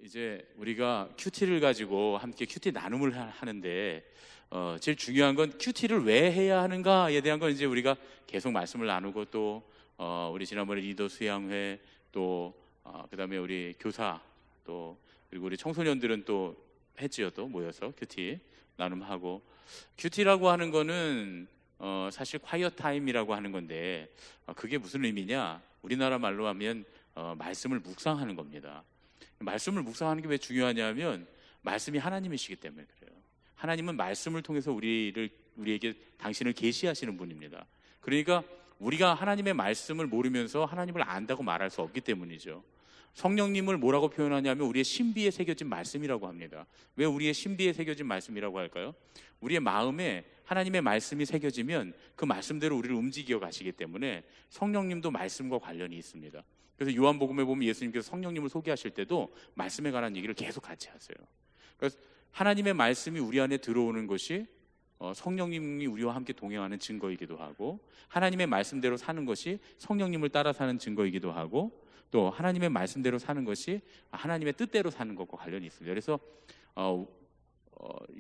이제 우리가 큐티를 가지고 함께 큐티 나눔을 하는데 제일 중요한 건 큐티를 왜 해야 하는가에 대한 건 이제 우리가 계속 말씀을 나누고 또 우리 지난번에 리더 수양회 또 그다음에 우리 교사 또 그리고 우리 청소년들은 또 했지요. 또 모여서 큐티 나눔하고 큐티라고 하는 거는 사실 콰이어 타임이라고 하는 건데 그게 무슨 의미냐? 우리나라 말로 하면 말씀을 묵상하는 겁니다. 말씀을 묵상하는 게 왜 중요하냐면 말씀이 하나님이시기 때문에 그래요. 하나님은 말씀을 통해서 우리에게 당신을 계시하시는 분입니다. 그러니까 우리가 하나님의 말씀을 모르면서 하나님을 안다고 말할 수 없기 때문이죠. 성령님을 뭐라고 표현하냐면 우리의 신비에 새겨진 말씀이라고 합니다. 왜 우리의 신비에 새겨진 말씀이라고 할까요? 우리의 마음에 하나님의 말씀이 새겨지면 그 말씀대로 우리를 움직여 가시기 때문에 성령님도 말씀과 관련이 있습니다. 그래서 요한복음에 보면 예수님께서 성령님을 소개하실 때도 말씀에 관한 얘기를 계속 같이 하세요. 그래서 하나님의 말씀이 우리 안에 들어오는 것이 성령님이 우리와 함께 동행하는 증거이기도 하고, 하나님의 말씀대로 사는 것이 성령님을 따라 사는 증거이기도 하고, 또 하나님의 말씀대로 사는 것이 하나님의 뜻대로 사는 것과 관련이 있습니다. 그래서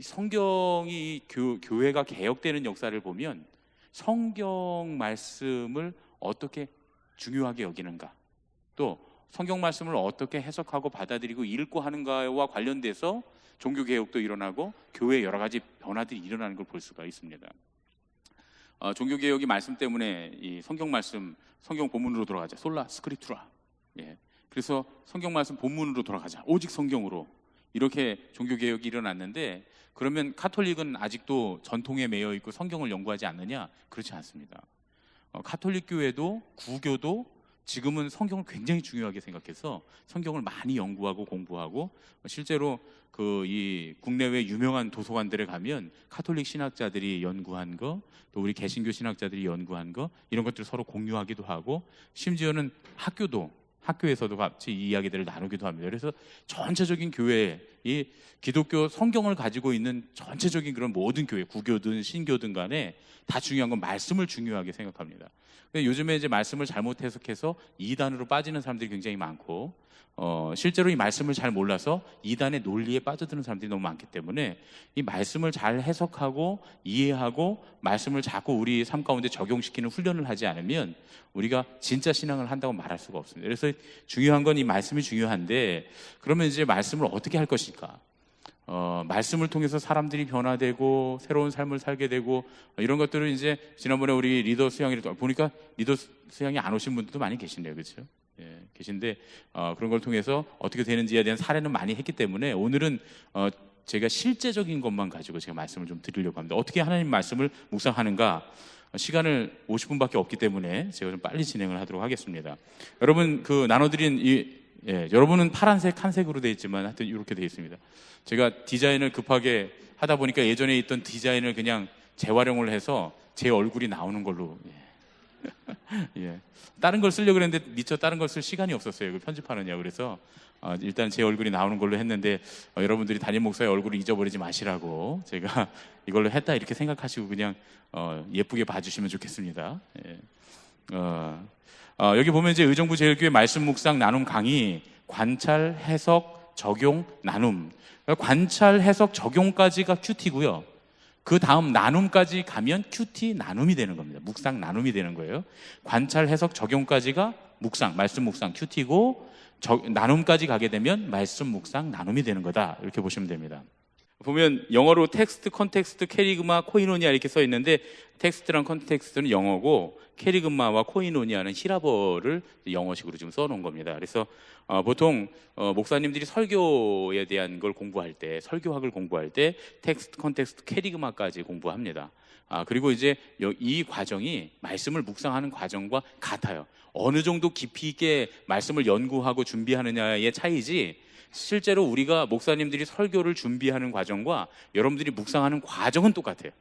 성경이 교회가 개혁되는 역사를 보면 성경 말씀을 어떻게 중요하게 여기는가, 또 성경 말씀을 어떻게 해석하고 받아들이고 읽고 하는가와 관련돼서 종교개혁도 일어나고 교회에 여러 가지 변화들이 일어나는 걸 볼 수가 있습니다. 종교개혁이 말씀 때문에 이 성경 말씀, 성경 본문으로 돌아가자. 솔라 스크립투라. 그래서 성경 말씀 본문으로 돌아가자. 오직 성경으로. 이렇게 종교개혁이 일어났는데, 그러면 카톨릭은 아직도 전통에 매여 있고 성경을 연구하지 않느냐? 그렇지 않습니다. 카톨릭 교회도 구교도 지금은 성경을 굉장히 중요하게 생각해서 성경을 많이 연구하고 공부하고, 실제로 이 국내외 유명한 도서관들에 가면 카톨릭 신학자들이 연구한 거, 또 우리 개신교 신학자들이 연구한 거, 이런 것들을 서로 공유하기도 하고, 심지어는 학교에서도 같이 이 이야기들을 나누기도 합니다. 그래서 전체적인 교회, 이 기독교 성경을 가지고 있는 전체적인 그런 모든 교회, 구교든 신교든 간에 다 중요한 건 말씀을 중요하게 생각합니다. 근데 요즘에 이제 말씀을 잘못 해석해서 이단으로 빠지는 사람들이 굉장히 많고, 실제로 이 말씀을 잘 몰라서 이단의 논리에 빠져드는 사람들이 너무 많기 때문에 이 말씀을 잘 해석하고 이해하고 말씀을 자꾸 우리 삶 가운데 적용시키는 훈련을 하지 않으면 우리가 진짜 신앙을 한다고 말할 수가 없습니다. 그래서 중요한 건 이 말씀이 중요한데, 그러면 이제 말씀을 어떻게 할 것일까? 말씀을 통해서 사람들이 변화되고 새로운 삶을 살게 되고, 이런 것들을 이제 지난번에 우리 리더 수양회를 보니까 리더 수양회 안 오신 분들도 많이 계신데요, 그렇죠? 계신데 그런 걸 통해서 어떻게 되는지에 대한 사례는 많이 했기 때문에 오늘은 제가 실제적인 것만 가지고 제가 말씀을 좀 드리려고 합니다. 어떻게 하나님 말씀을 묵상하는가? 시간을 50분밖에 없기 때문에 제가 좀 빨리 진행을 하도록 하겠습니다. 여러분 나눠드린 여러분은 파란색 한색으로 되어 있지만 하여튼 이렇게 되어 있습니다. 제가 디자인을 급하게 하다 보니까 예전에 있던 디자인을 그냥 재활용을 해서 제 얼굴이 나오는 걸로 다른 걸 쓰려고 했는데 미처 다른 걸 쓸 시간이 없었어요. 편집하느냐. 그래서 일단 제 얼굴이 나오는 걸로 했는데 여러분들이 담임 목사의 얼굴을 잊어버리지 마시라고 제가 이걸로 했다 이렇게 생각하시고 그냥 예쁘게 봐주시면 좋겠습니다. 여기 보면 이제 의정부 제일교회 말씀 묵상 나눔 강의 관찰, 해석, 적용, 나눔. 관찰, 해석, 적용까지가 큐티고요. 그 다음 나눔까지 가면 큐티 나눔이 되는 겁니다. 묵상 나눔이 되는 거예요. 관찰, 해석, 적용까지가 묵상, 말씀 묵상 큐티고, 나눔까지 가게 되면 말씀 묵상 나눔이 되는 거다. 이렇게 보시면 됩니다. 보면 영어로 텍스트, 컨텍스트, 캐리그마, 코이노니아 이렇게 써 있는데, 텍스트랑 컨텍스트는 영어고 캐리그마와 코이노니아는 히라버를 영어식으로 지금 써놓은 겁니다. 그래서 보통 목사님들이 설교에 대한 걸 공부할 때, 설교학을 공부할 때 텍스트, 컨텍스트, 캐리그마까지 공부합니다. 그리고 이제 이 과정이 말씀을 묵상하는 과정과 같아요. 어느 정도 깊이 있게 말씀을 연구하고 준비하느냐의 차이지, 실제로 우리가 목사님들이 설교를 준비하는 과정과 여러분들이 묵상하는 과정은 똑같아요.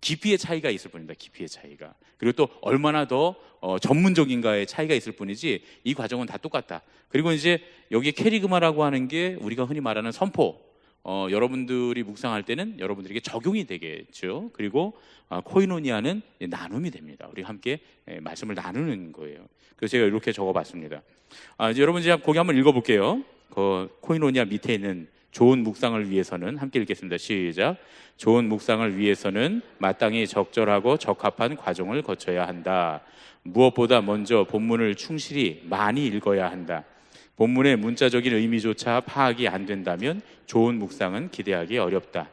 깊이의 차이가 있을 뿐입니다. 깊이의 차이가. 그리고 또 얼마나 더 전문적인가의 차이가 있을 뿐이지 이 과정은 다 똑같다. 그리고 이제 여기에 캐리그마라고 하는 게 우리가 흔히 말하는 선포, 여러분들이 묵상할 때는 여러분들에게 적용이 되겠죠. 그리고 코이노니아는 나눔이 됩니다. 우리 함께 말씀을 나누는 거예요. 그래서 제가 이렇게 적어봤습니다. 이제 여러분 제가 거기 한번 읽어볼게요. 그 코이노니아 밑에 있는 좋은 묵상을 위해서는, 함께 읽겠습니다. 시작. 좋은 묵상을 위해서는 마땅히 적절하고 적합한 과정을 거쳐야 한다. 무엇보다 먼저 본문을 충실히 많이 읽어야 한다. 본문의 문자적인 의미조차 파악이 안 된다면 좋은 묵상은 기대하기 어렵다.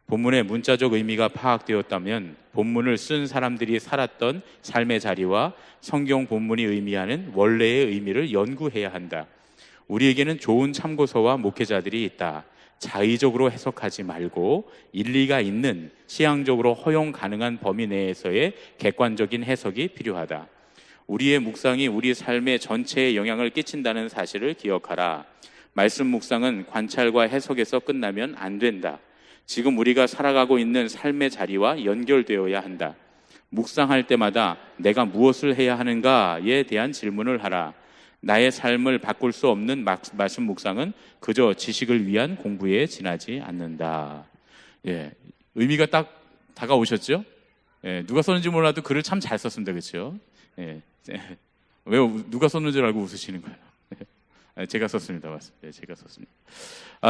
본문의 문자적 의미가 파악되었다면 본문을 쓴 사람들이 살았던 삶의 자리와 성경 본문이 의미하는 원래의 의미를 연구해야 한다. 우리에게는 좋은 참고서와 목회자들이 있다. 자의적으로 해석하지 말고 일리가 있는, 시향적으로 허용 가능한 범위 내에서의 객관적인 해석이 필요하다. 우리의 묵상이 우리 삶의 전체에 영향을 끼친다는 사실을 기억하라. 말씀 묵상은 관찰과 해석에서 끝나면 안 된다. 지금 우리가 살아가고 있는 삶의 자리와 연결되어야 한다. 묵상할 때마다 내가 무엇을 해야 하는가에 대한 질문을 하라. 나의 삶을 바꿀 수 없는 말씀 묵상은 그저 지식을 위한 공부에 지나지 않는다. 예, 의미가 딱 다가오셨죠? 예, 누가 썼는지 몰라도 글을 참 잘 썼습니다. 그렇죠? 예, 왜 누가 썼는 줄 알고 웃으시는 거예요? 제가 썼습니다. 맞습니다. 제가 썼습니다.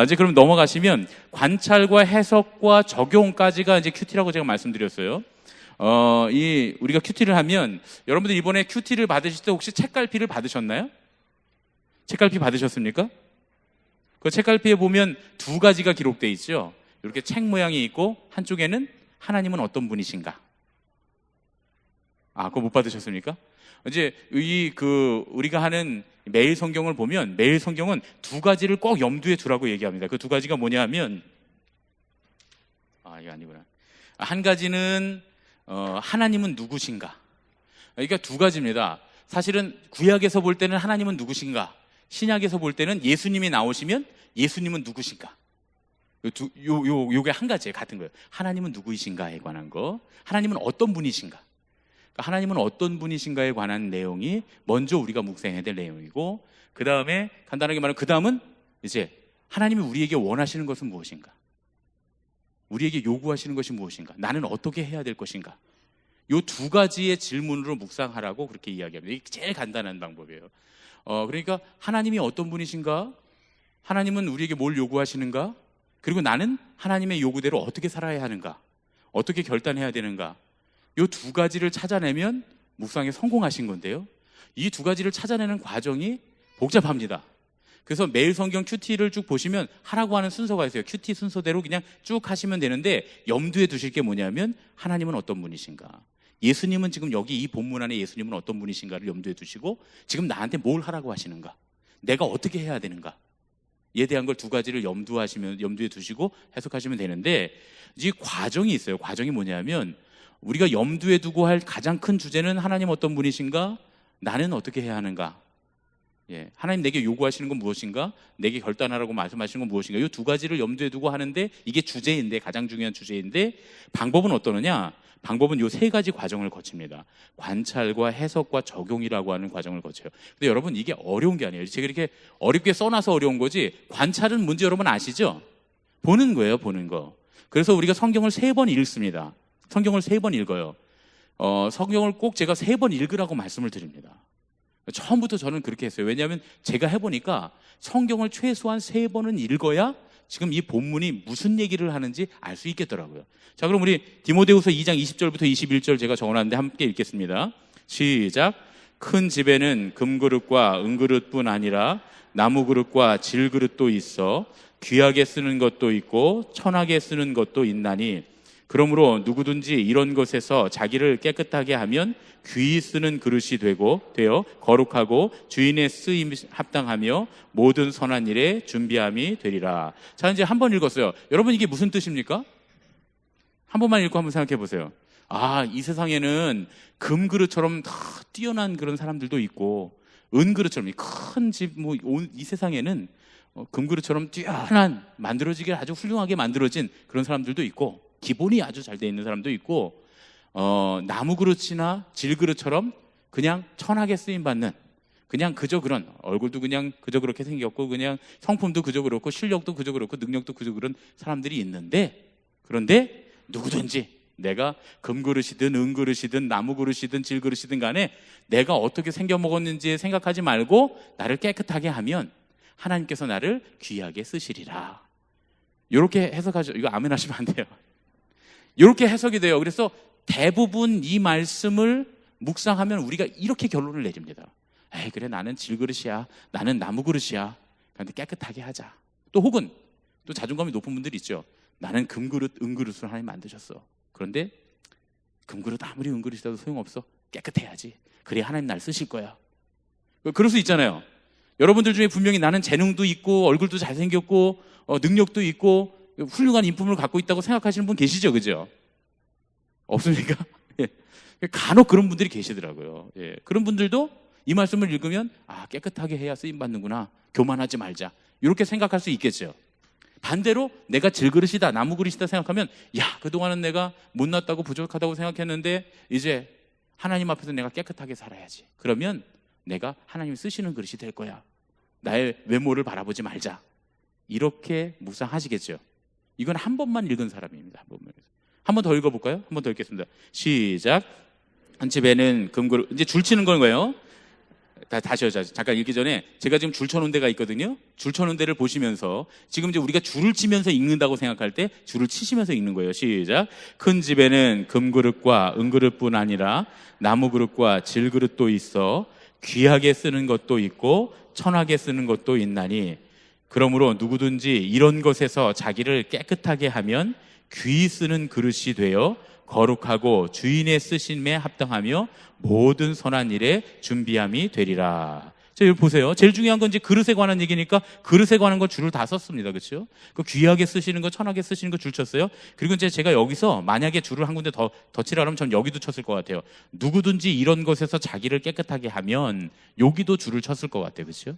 이제 그럼 넘어가시면 관찰과 해석과 적용까지가 이제 큐티라고 제가 말씀드렸어요. 우리가 큐티를 하면, 여러분들 이번에 큐티를 받으실 때 혹시 책갈피를 받으셨나요? 책갈피 받으셨습니까? 그 책갈피에 보면 두 가지가 기록되어 있죠. 이렇게 책 모양이 있고 한쪽에는 하나님은 어떤 분이신가. 그거 못 받으셨습니까? 이제 우리가 하는 매일 성경을 보면 매일 성경은 두 가지를 꼭 염두에 두라고 얘기합니다. 그 두 가지가 뭐냐 하면, 이거 아니구나. 한 가지는 하나님은 누구신가. 그러니까 두 가지입니다. 사실은 구약에서 볼 때는 하나님은 누구신가, 신약에서 볼 때는 예수님이 나오시면 예수님은 누구신가. 요게 한 가지예요. 같은 거예요. 하나님은 누구이신가에 관한 거, 하나님은 어떤 분이신가. 하나님은 어떤 분이신가에 관한 내용이 먼저 우리가 묵상해야 될 내용이고, 그 다음에 간단하게 말하면 그 다음은 이제 하나님이 우리에게 원하시는 것은 무엇인가, 우리에게 요구하시는 것이 무엇인가, 나는 어떻게 해야 될 것인가. 이 두 가지의 질문으로 묵상하라고 그렇게 이야기합니다. 이게 제일 간단한 방법이에요. 그러니까 하나님이 어떤 분이신가, 하나님은 우리에게 뭘 요구하시는가, 그리고 나는 하나님의 요구대로 어떻게 살아야 하는가, 어떻게 결단해야 되는가. 이 두 가지를 찾아내면 묵상에 성공하신 건데요, 이 두 가지를 찾아내는 과정이 복잡합니다. 그래서 매일 성경 큐티를 쭉 보시면 하라고 하는 순서가 있어요. 큐티 순서대로 그냥 쭉 하시면 되는데, 염두에 두실 게 뭐냐면 하나님은 어떤 분이신가, 예수님은 지금 여기 이 본문 안에 예수님은 어떤 분이신가를 염두에 두시고, 지금 나한테 뭘 하라고 하시는가, 내가 어떻게 해야 되는가, 에 대한 걸 두 가지를 염두에 두시고 해석하시면 되는데, 이 과정이 있어요. 과정이 뭐냐면, 우리가 염두에 두고 할 가장 큰 주제는 하나님 어떤 분이신가, 나는 어떻게 해야 하는가. 하나님 내게 요구하시는 건 무엇인가, 내게 결단하라고 말씀하시는 건 무엇인가. 이 두 가지를 염두에 두고 하는데, 이게 주제인데, 가장 중요한 주제인데, 방법은 어떠느냐. 방법은 이 세 가지 과정을 거칩니다. 관찰과 해석과 적용이라고 하는 과정을 거쳐요. 근데 여러분, 이게 어려운 게 아니에요. 제가 이렇게 어렵게 써놔서 어려운 거지, 관찰은 문제 여러분 아시죠? 보는 거예요, 보는 거. 그래서 우리가 성경을 3번 읽습니다. 성경을 3번 읽어요. 성경을 꼭 제가 3번 읽으라고 말씀을 드립니다. 처음부터 저는 그렇게 했어요. 왜냐하면 제가 해보니까 성경을 최소한 3번은 읽어야 지금 이 본문이 무슨 얘기를 하는지 알 수 있겠더라고요. 자, 그럼 우리 디모데후서 2장 20절부터 21절 제가 적어놨는데 함께 읽겠습니다. 시작. 큰 집에는 금그릇과 은그릇뿐 아니라 나무그릇과 질그릇도 있어 귀하게 쓰는 것도 있고 천하게 쓰는 것도 있나니, 그러므로 누구든지 이런 것에서 자기를 깨끗하게 하면 귀히 쓰는 그릇이 되어 거룩하고 주인의 쓰임 합당하며 모든 선한 일에 준비함이 되리라. 자, 이제 한 번 읽었어요. 여러분, 이게 무슨 뜻입니까? 한 번만 읽고 한번 생각해 보세요. 이 세상에는 금그릇처럼 다 뛰어난 그런 사람들도 있고, 은그릇처럼 큰 집, 이 세상에는 금그릇처럼 뛰어난, 만들어지게 아주 훌륭하게 만들어진 그런 사람들도 있고, 기본이 아주 잘 돼 있는 사람도 있고, 나무 그릇이나 질그릇처럼 그냥 천하게 쓰임 받는, 그냥 그저 그런, 얼굴도 그냥 그저 그렇게 생겼고, 그냥 성품도 그저 그렇고, 실력도 그저 그렇고, 능력도 그저 그런 사람들이 있는데, 그런데 누구든지 내가 금그릇이든 은그릇이든 나무그릇이든 질그릇이든 간에 내가 어떻게 생겨 먹었는지 생각하지 말고 나를 깨끗하게 하면 하나님께서 나를 귀하게 쓰시리라. 이렇게 해석하죠. 이거 아멘 하시면 안 돼요. 이렇게 해석이 돼요. 그래서 대부분 이 말씀을 묵상하면 우리가 이렇게 결론을 내립니다. 에이, 그래, 나는 질그릇이야, 나는 나무 그릇이야, 그런데 깨끗하게 하자. 또 혹은 또 자존감이 높은 분들이 있죠. 나는 금그릇, 은그릇으로 하나님 만드셨어. 그런데 금그릇 아무리 은그릇이라도 소용없어. 깨끗해야지. 그래야 하나님 날 쓰실 거야. 그럴 수 있잖아요. 여러분들 중에 분명히 나는 재능도 있고 얼굴도 잘생겼고 능력도 있고 훌륭한 인품을 갖고 있다고 생각하시는 분 계시죠? 그죠? 없습니까? 예. 간혹 그런 분들이 계시더라고요. 예. 그런 분들도 이 말씀을 읽으면 깨끗하게 해야 쓰임받는구나, 교만하지 말자, 이렇게 생각할 수 있겠죠. 반대로 내가 질그릇이다, 나무 그릇이다 생각하면 그동안은 내가 못났다고 부족하다고 생각했는데 이제 하나님 앞에서 내가 깨끗하게 살아야지. 그러면 내가 하나님이 쓰시는 그릇이 될 거야. 나의 외모를 바라보지 말자. 이렇게 묵상하시겠죠. 이건 한 번만 읽은 사람입니다. 한 번 더 읽어볼까요? 한 번 더 읽겠습니다. 시작. 한 집에는 금그릇. 이제 줄 치는 거예요. 다시요. 잠깐 읽기 전에 제가 지금 줄 쳐놓은 데가 있거든요. 줄 쳐놓은 데를 보시면서 지금 이제 우리가 줄을 치면서 읽는다고 생각할 때 줄을 치시면서 읽는 거예요. 시작. 큰 집에는 금그릇과 은그릇뿐 아니라 나무그릇과 질그릇도 있어 귀하게 쓰는 것도 있고 천하게 쓰는 것도 있나니, 그러므로 누구든지 이런 것에서 자기를 깨끗하게 하면 귀히 쓰는 그릇이 되어 거룩하고 주인의 쓰심에 합당하며 모든 선한 일에 준비함이 되리라. 자, 여기 보세요. 제일 중요한 건 이제 그릇에 관한 얘기니까 그릇에 관한 거 줄을 다 썼습니다. 그렇죠? 그 귀하게 쓰시는 거, 천하게 쓰시는 거 줄 쳤어요. 그리고 이제 제가 여기서 만약에 줄을 한 군데 더 치라 그러면 전 여기도 쳤을 것 같아요. 누구든지 이런 것에서 자기를 깨끗하게 하면, 여기도 줄을 쳤을 것 같아요. 그렇죠?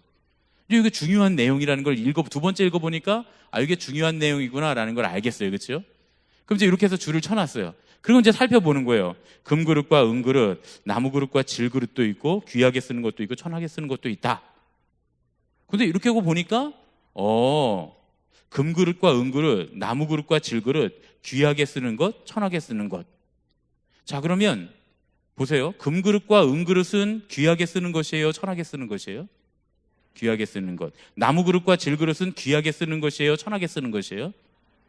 이게 중요한 내용이라는 걸 두 번째 읽어보니까 이게 중요한 내용이구나라는 걸 알겠어요. 그렇죠? 그럼 이제 이렇게 해서 줄을 쳐놨어요. 그리고 이제 살펴보는 거예요. 금그릇과 은그릇, 나무그릇과 질그릇도 있고 귀하게 쓰는 것도 있고 천하게 쓰는 것도 있다. 근데 이렇게 하고 보니까 금그릇과 은그릇, 나무그릇과 질그릇, 귀하게 쓰는 것, 천하게 쓰는 것. 자, 그러면 보세요. 금그릇과 은그릇은 귀하게 쓰는 것이에요, 천하게 쓰는 것이에요? 귀하게 쓰는 것. 나무그릇과 질그릇은 귀하게 쓰는 것이에요, 천하게 쓰는 것이에요?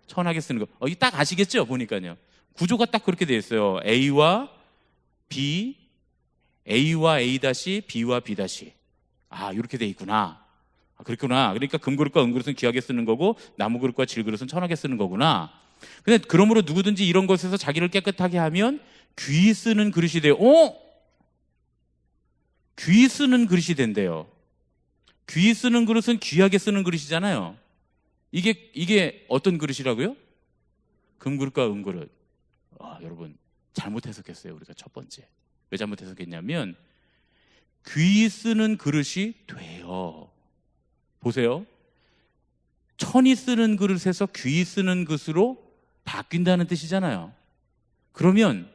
천하게 쓰는 것. 이게 딱 아시겠죠? 보니까요. 구조가 딱 그렇게 되어 있어요. A와 B, A와 A 다시, B와 B 다시. 이렇게 되어 있구나. 그렇구나. 그러니까 금그릇과 은그릇은 귀하게 쓰는 거고 나무그릇과 질그릇은 천하게 쓰는 거구나. 근데 그러므로 누구든지 이런 것에서 자기를 깨끗하게 하면 귀히 쓰는 그릇이 돼요. 귀히 쓰는 그릇이 된대요. 귀히 쓰는 그릇은 귀하게 쓰는 그릇이잖아요. 이게 어떤 그릇이라고요? 금그릇과 은그릇. 여러분, 잘못 해석했어요. 우리가 첫 번째. 왜 잘못 해석했냐면 귀히 쓰는 그릇이 돼요. 보세요. 천이 쓰는 그릇에서 귀히 쓰는 그릇으로 바뀐다는 뜻이잖아요. 그러면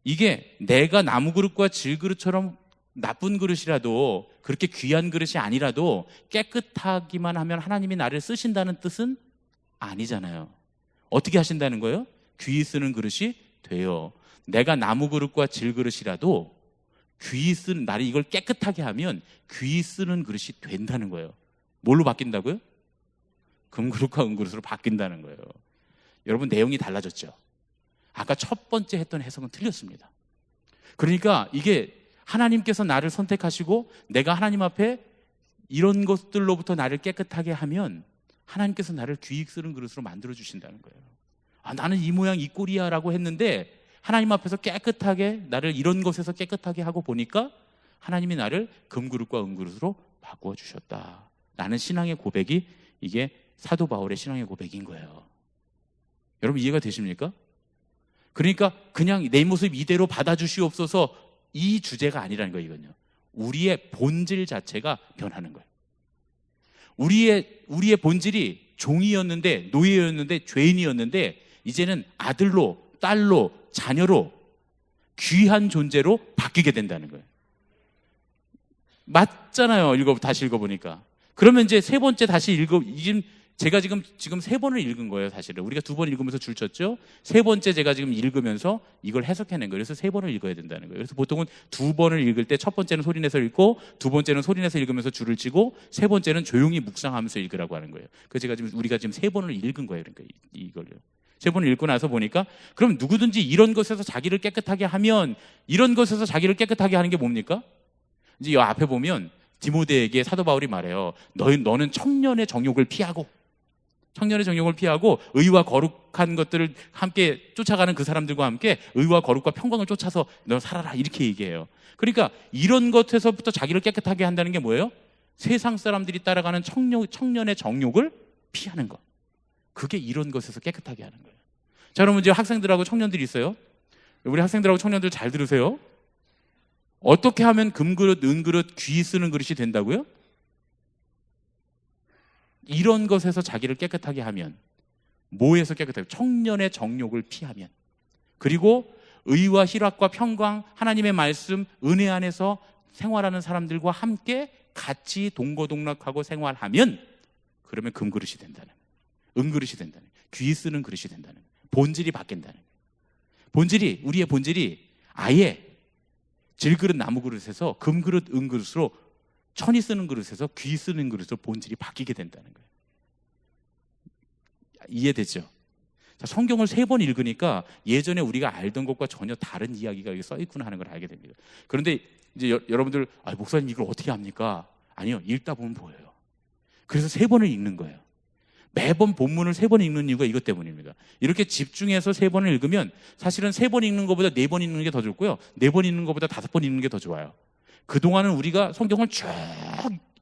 이게 내가 나무 그릇과 질 그릇처럼 나쁜 그릇이라도, 그렇게 귀한 그릇이 아니라도 깨끗하기만 하면 하나님이 나를 쓰신다는 뜻은 아니잖아요. 어떻게 하신다는 거예요? 귀히 쓰는 그릇이 돼요. 내가 나무 그릇과 질 그릇이라도 귀히 쓰는, 나를 이걸 깨끗하게 하면 귀히 쓰는 그릇이 된다는 거예요. 뭘로 바뀐다고요? 금그릇과 은그릇으로 바뀐다는 거예요. 여러분, 내용이 달라졌죠? 아까 첫 번째 했던 해석은 틀렸습니다. 그러니까 이게 하나님께서 나를 선택하시고 내가 하나님 앞에 이런 것들로부터 나를 깨끗하게 하면 하나님께서 나를 귀히 쓰는 그릇으로 만들어 주신다는 거예요. 나는 이 모양 이 꼴이야 라고 했는데 하나님 앞에서 깨끗하게, 나를 이런 것에서 깨끗하게 하고 보니까 하나님이 나를 금그릇과 은그릇으로 바꾸어 주셨다 라는 신앙의 고백이, 이게 사도 바울의 신앙의 고백인 거예요. 여러분, 이해가 되십니까? 그러니까 그냥 내 모습 이대로 받아주시옵소서, 이 주제가 아니라는 거예요. 이건요, 우리의 본질 자체가 변하는 거예요. 우리의 본질이 종이었는데, 노예였는데, 죄인이었는데 이제는 아들로, 딸로, 자녀로, 귀한 존재로 바뀌게 된다는 거예요. 맞잖아요. 다시 읽어보니까. 그러면 이제 세 번째 다시 지금 제가 지금 3번을 읽은 거예요, 사실은. 우리가 2번 읽으면서 줄 쳤죠? 3번째 제가 지금 읽으면서 이걸 해석해낸 거예요. 그래서 3번을 읽어야 된다는 거예요. 그래서 보통은 2번을 읽을 때 첫 번째는 소리내서 읽고, 2번째는 소리내서 읽으면서 줄을 치고, 3번째는 조용히 묵상하면서 읽으라고 하는 거예요. 그래서 우리가 지금 3번을 읽은 거예요. 그러니까 이걸요. 3번을 읽고 나서 보니까, 그럼 누구든지 이런 것에서 자기를 깨끗하게 하면, 이런 것에서 자기를 깨끗하게 하는 게 뭡니까? 이제 이 앞에 보면 디모데에게 사도 바울이 말해요. 너는 청년의 정욕을 피하고 의와 거룩한 것들을 함께 쫓아가는 그 사람들과 함께 의와 거룩과 평강을 쫓아서 너 살아라, 이렇게 얘기해요. 그러니까 이런 것에서부터 자기를 깨끗하게 한다는 게 뭐예요? 세상 사람들이 따라가는 청년의 정욕을 피하는 것. 그게 이런 것에서 깨끗하게 하는 거예요. 자, 여러분, 이제 학생들하고 청년들이 있어요. 우리 학생들하고 청년들 잘 들으세요. 어떻게 하면 금그릇, 은그릇, 귀 쓰는 그릇이 된다고요? 이런 것에서 자기를 깨끗하게 하면. 뭐에서 깨끗하게? 청년의 정욕을 피하면. 그리고 의와 희락과 평강, 하나님의 말씀, 은혜 안에서 생활하는 사람들과 함께 같이 동거동락하고 생활하면, 그러면 금그릇이 된다는 거예요. 은그릇이 된다는 거예요. 귀 쓰는 그릇이 된다는 거예요. 본질이 바뀐다는 거예요. 우리의 본질이 아예 질그릇, 나무 그릇에서 금그릇, 은그릇으로, 천이 쓰는 그릇에서 귀 쓰는 그릇으로 본질이 바뀌게 된다는 거예요. 이해되죠? 자, 성경을 3번 읽으니까 예전에 우리가 알던 것과 전혀 다른 이야기가 여기 써 있구나 하는 걸 알게 됩니다. 그런데 이제 여러분들, 목사님 이걸 어떻게 합니까? 아니요, 읽다 보면 보여요. 그래서 3번을 읽는 거예요. 매번 본문을 3번 읽는 이유가 이것 때문입니다. 이렇게 집중해서 3번을 읽으면 사실은 3번 읽는 것보다 4번 읽는 게 더 좋고요, 4번 읽는 것보다 5번 읽는 게 더 좋아요. 그동안은 우리가 성경을 쭉